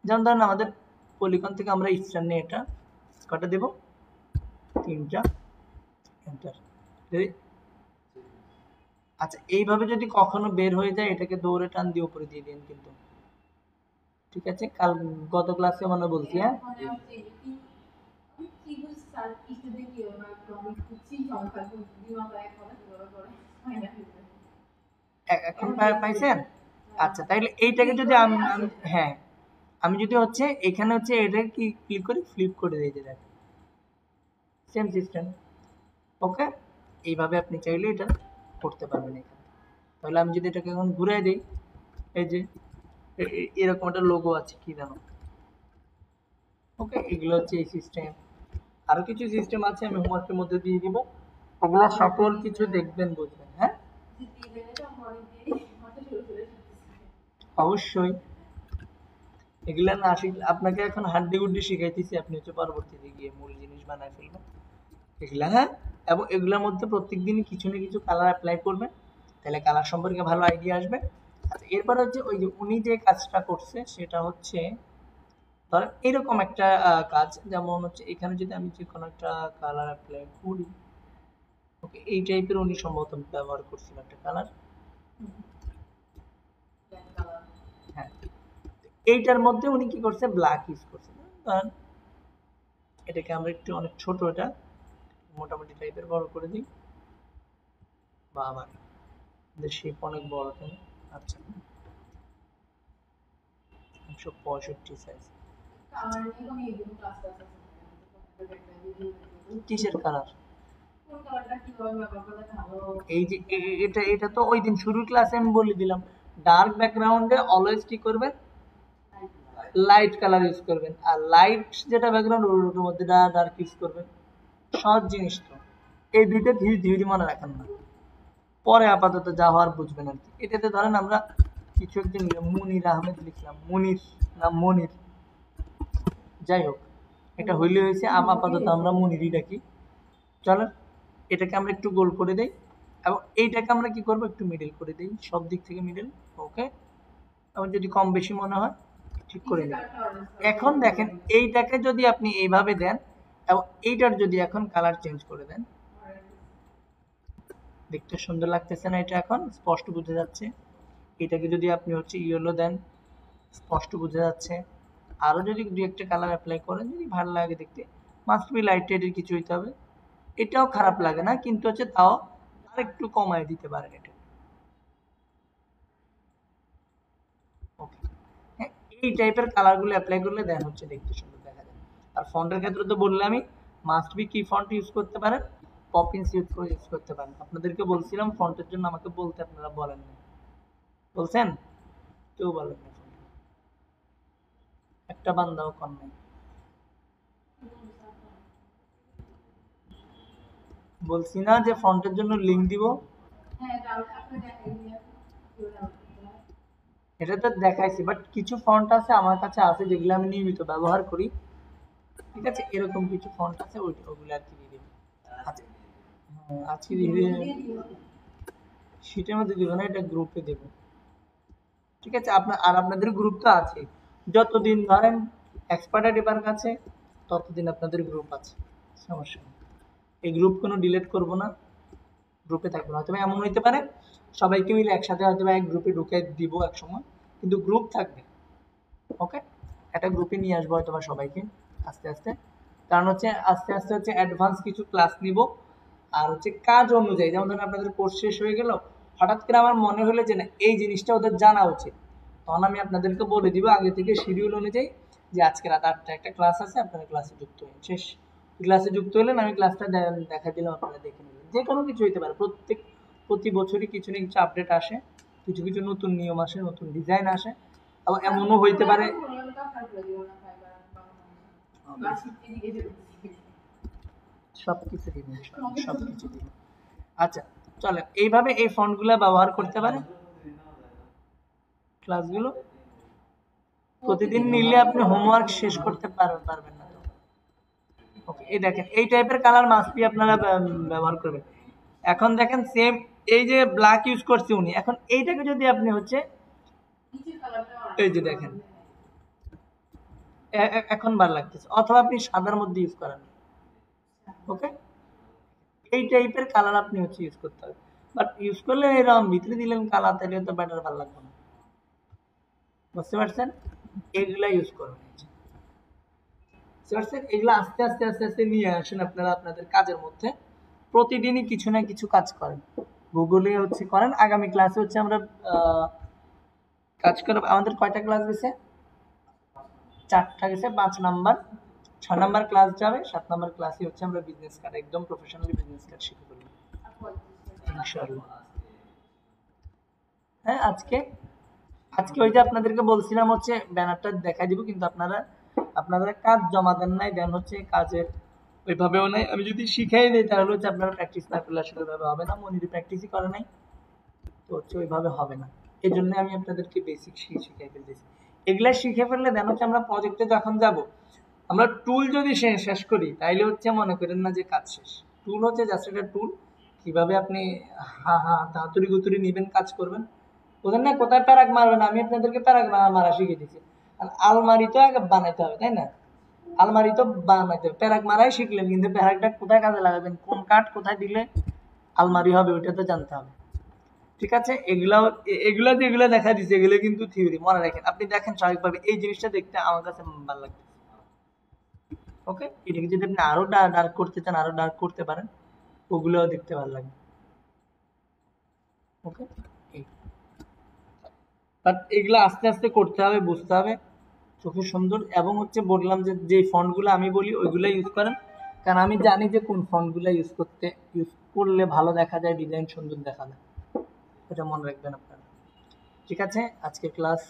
Speaker 1: যেমন ধরেন আমাদের পলিগন থেকে আমরা স্টার নিয়ে এটা কটা দেব, 3টা, এন্টার। আচ্ছা, এইভাবে যদি কখনো বের হয়ে যায় এটাকে দৌড়ে টান দিয়ে উপরে দিয়ে দিন কিন্তু, ঠিক আছে? কাল গত ক্লাসে মনে বলছি, হ্যাঁ এখন পাইছেন? আচ্ছা, তাইলে এইটাকে যদি হ্যাঁ আমি যদি হচ্ছে এখানে হচ্ছে এটা কি ক্লিক করে ফ্লিপ করে দিয়ে দেখ, সেম সিস্টেম। ওকে, এইভাবে আপনি চাইলে এটা করতে পারবেন এখানে। তাহলে আমি যদি এটাকে এখন ঘুরে দিই, এই যে এরকম একটা লোগো আছে কি জানো, ওকে, এগুলো হচ্ছে এই সিস্টেম। আরো কিছু সিস্টেম আছে আমি হোমওয়ার্কের মধ্যে দিয়ে দিব, ওগুলো সকল কিছু দেখবেন বুঝবেন। হ্যাঁ অবশ্যই, এগুলা না শিখলে আপনাকে এখন হাড্ডি গুড্ডি শিখাইতেছি, আপনি হচ্ছে পরবর্তীতে গিয়ে মূল জিনিস বানায় ফেলবেন এগুলা। হ্যাঁ, এবং এগুলোর মধ্যে প্রত্যেক দিনই কিছু না কিছু কালার অ্যাপ্লাই করবেন, তাহলে কালার সম্পর্কে ভালো আইডিয়া আসবে। আচ্ছা, এরপর হচ্ছে ওই যে উনি যে কাজটা করছে সেটা হচ্ছে ধরেন এরকম একটা কাজ, যেমন হচ্ছে এখানে যদি আমি যে কোনো একটা কালার অ্যাপ্লাই করি, ওকে, এই টাইপের উনি সম্ভবত ব্যবহার করছিল একটা কালার। হ্যাঁ, এইটার মধ্যে উনি কি করছে, ব্ল্যাক ইউজ করছে। ধরেন এটাকে আমরা একটু অনেক ছোট, এটা মোটামুটি টাইপের বড় করে দিই, বা আবার শেপ অনেক বড় কেন, আচ্ছা 165 সাইজ। কিসের কালার? এই যে এটা এটা তো ওই দিন শুরুর ক্লাসে আমি বলে দিলাম, ডার্ক ব্যাকগ্রাউন্ডে অলওয়েজ কি করবেন, লাইট কালার ইউজ করবেন, আর লাইট যেটা ব্যাকগ্রাউন্ড ওর মধ্যে ডার্ক ইউজ করবেন। সহজ জিনিস তো, এই দুইটা ধীরে ধীরে মনে রাখেন না, পরে আপাতত যা হওয়ার বুঝবেন আর কি। এটাতে ধরেন আমরা কিছু একজন মুনির আহমেদ লিখলাম, মুনির না মনির, যাই হোক এটা হইলে হয়েছে, আপাতত আমরা মনিরই ডাকি। চলো এটাকে আমরা একটু গোল করে দেই, এবং এইটাকে আমরা কি করব, একটু মিডল করে দেই, সব দিক থেকে মিডল। ওকে, এবং যদি কম বেশি মনে হয় ঠিক করে নিন। এখন দেখেন এইটাকে যদি আপনি এইভাবে দেন এবং এইটার যদি এখন কালার চেঞ্জ করে দেন, দেখতে সুন্দর লাগতেছে না? এটা এখন স্পষ্ট বোঝা যাচ্ছে। এটাকে যদি আপনি হচ্ছে ইয়েলো দেন, স্পষ্ট বোঝা যাচ্ছে। আরো যদি দুই একটা কালার অ্যাপ্লাই করেন, যদি ভালো লাগে দেখতে, মাস্ট বি লাইট টাইটের কিছু হইতে হবে। এটাও খারাপ লাগে না, কিন্তু হচ্ছে তাও আর একটু কমায় দিতে পারেন এটা। ওকে, হ্যাঁ, এই টাইপের কালারগুলো অ্যাপ্লাই করলে দেন হচ্ছে দেখতে সুন্দর দেখা যায়। আর ফন্টের ক্ষেত্রে তো বললামই, মাস্ট বি কি ফন্ট ইউজ করতে পারেন, পপিন্স ইউজ করতে পারেন। আপনাদেরকে বলছিলাম ফন্টের জন্য আমাকে বলতে, আপনারা বলেন না, বলছেন? কেউ বলেন না, একটা বান্দাও কম নাই। বলছি না যে ফন্টের জন্য লিংক দিব, এটা তো দেখাইছি, বাট কিছু ফন্ট আছে আমার কাছে আছে যেগুলো আমি নিয়মিত ব্যবহার করি, ঠিক আছে? এরকম কিছু ফন্ট আছে ওগুলো আর কি দিয়ে দেবো। আচ্ছা, আজকে শীটের মধ্যে দিব না, এটা গ্রুপে দেব। ঠিক আছে, আপনাদের গ্রুপ তো আছে, যতদিন ধরেন এক্সপার্ট এবার কাছে ততদিন আপনাদের গ্রুপ আছে, সমস্যা নেই। এই গ্রুপ কোনো ডিলিট করব না, গ্রুপে থাকবে না। হয়তো এমন হইতে পারে সবাইকে মিলে একসাথে হয়তো এক গ্রুপে ঢুকে দিব এক সময়, কিন্তু গ্রুপ থাকবে। ওকে, একটা গ্রুপে নিয়ে আসবো হয়তো বা সবাইকে আস্তে আস্তে, কারণ হচ্ছে আস্তে আস্তে হচ্ছে অ্যাডভান্স কিছু ক্লাস নিব। আর হচ্ছে কাজ অনুযায়ী, যেমন ধরেন আপনাদের কোর্স শেষ হয়ে গেল, হঠাৎ করে আমার মনে হলো যে না এই জিনিসটা ওদের জানা উচিত, তখন আমি আপনাদেরকে বলে দিব আগে থেকে শিডিউল অনুযায়ী যে আজকে রাত 8টায় একটা ক্লাস আছে, আপনারা ক্লাসে যুক্ত হন। শেষ, ক্লাসে যুক্ত হলেন, আমি ক্লাসটা দেখা দিলাম, আপনারা দেখে নিলেন। যে কোনো কিছু হইতে পারে, প্রতি বছরই কিছু না কিছু আপডেট আসে, কিছু কিছু নতুন নিয়ম আসে, নতুন ডিজাইন আসে। আবার এমনও হইতে পারে সবকিছু দিবেন, সবকিছু দিবেন। আচ্ছা চলেন, এইভাবে এই ফন্টগুলো ব্যবহার করতে পারেন। ক্লাসগুলো প্রতিদিন নিলে আপনি হোমওয়ার্ক শেষ করতে পারবেন না। ওকে, এই দেখেন এই টাইপের কালার মাস্ট আপনারা ব্যবহার করবেন। এখন দেখেন সেম এই যে ব্ল্যাক ইউজ করছে উনি, এখন এইটাকে যদি আপনি হচ্ছে এই যে দেখেন এখন ভালো লাগতেছে, অথবা আপনি সাদার মধ্যে ইউজ করেন। ওকে, এই টাইপের কালার আপনি হচ্ছে ইউজ করতে হবে, বাট ইউজ করলে এরকম ভিতরে দিলেন কালার, তাহলে তো ব্যাটার ভালো লাগবে না। বুঝতে পারছেন, এগুলা ইউজ করবেন। বুঝতে পারছেন, এগুলা আস্তে আস্তে আস্তে আস্তে নিয়ে আসেন আপনারা আপনাদের কাজের মধ্যে। প্রতিদিনই কিছু না কিছু কাজ করেন, গুগলে হচ্ছে করেন। আগামী ক্লাসে হচ্ছে আমরা কাজ করব। আমাদের কয়টা ক্লাস গেছে? 4টা গেছে, 5 নাম্বার 6 নাম্বার ক্লাস যাবে। 7 নাম্বার ক্লাসে হচ্ছে আমরা বিজনেস কার্ড, একদম প্রফেশনালি বিজনেস কার্ড শিখে ফেলব ইনশাআল্লাহ। হ্যাঁ, আজকে ওই যে আপনাদেরকে বলছিলাম হচ্ছে ব্যানারটা দেখাই দিব, কিন্তু আপনারা কাজ জমা দেন নাই, দেন হচ্ছে কাজের ওইভাবেও নাই। আমি যদি শিখাই দিই তাহলে হচ্ছে আপনারা প্র্যাকটিস না করলে আসলে ওইভাবে হবে না। মনির প্র্যাকটিসই করে নাই, তো হচ্ছে ওইভাবে হবে না। এই জন্য আমি আপনাদেরকে বেসিক শিখাই ফেলতেছি। এগুলা শিখে ফেললে দেন হচ্ছে আমরা প্রজেক্টে যখন যাব, আমরা টুল যদি শেষ করি তাইলে হচ্ছে মনে করেন না যে কাজ শেষ। টুল হচ্ছে জাস্ট একটা টুল, কিভাবে আপনি হাতুড়ি গুতুড়ি নিবেন, কাজ করবেন। বুঝেন না, কোথায় প্যারাক মারবেন, আমি আপনাদেরকে প্যারাক মারা শিখিয়ে দিচ্ছি। আর আলমারি তো আগে বানাইতে হবে, তাই না? আলমারি তো বানাইতে হবে, প্যারাক মারাই শিখলেন, কিন্তু প্যারাকটা কোথায় কাজে লাগাবেন, কোন কাঠ কোথায় দিলে আলমারি হবে, ওইটা তো জানতে হবে। ঠিক আছে, যেগুলো দেখা দিচ্ছে এগুলো কিন্তু থিওরি, মনে রাখেন। আপনি দেখেন স্বাভাবিকভাবে এই জিনিসটা দেখতে আমার কাছে ভালো লাগছে। ওকে, এটাকে যদি আপনি আরো ডার্ক করতে চান, আরো ডার্ক করতে পারেন, ওগুলোও দেখতে ভালো লাগবে। ওকে, বাট এগুলো আস্তে আস্তে করতে হবে, বুঝতে হবে, চোখে সুন্দর। এবং হচ্ছে বললাম যে ফন্টগুলো আমি বলি ওইগুলো ইউজ করেন, কারণ আমি জানি যে কোন ফন্টগুলো ইউজ করলে ভালো দেখা যায়, ডিজাইন সুন্দর দেখা যায়। এটা মনে রাখবেন আপনারা। ঠিক আছে, আজকে ক্লাস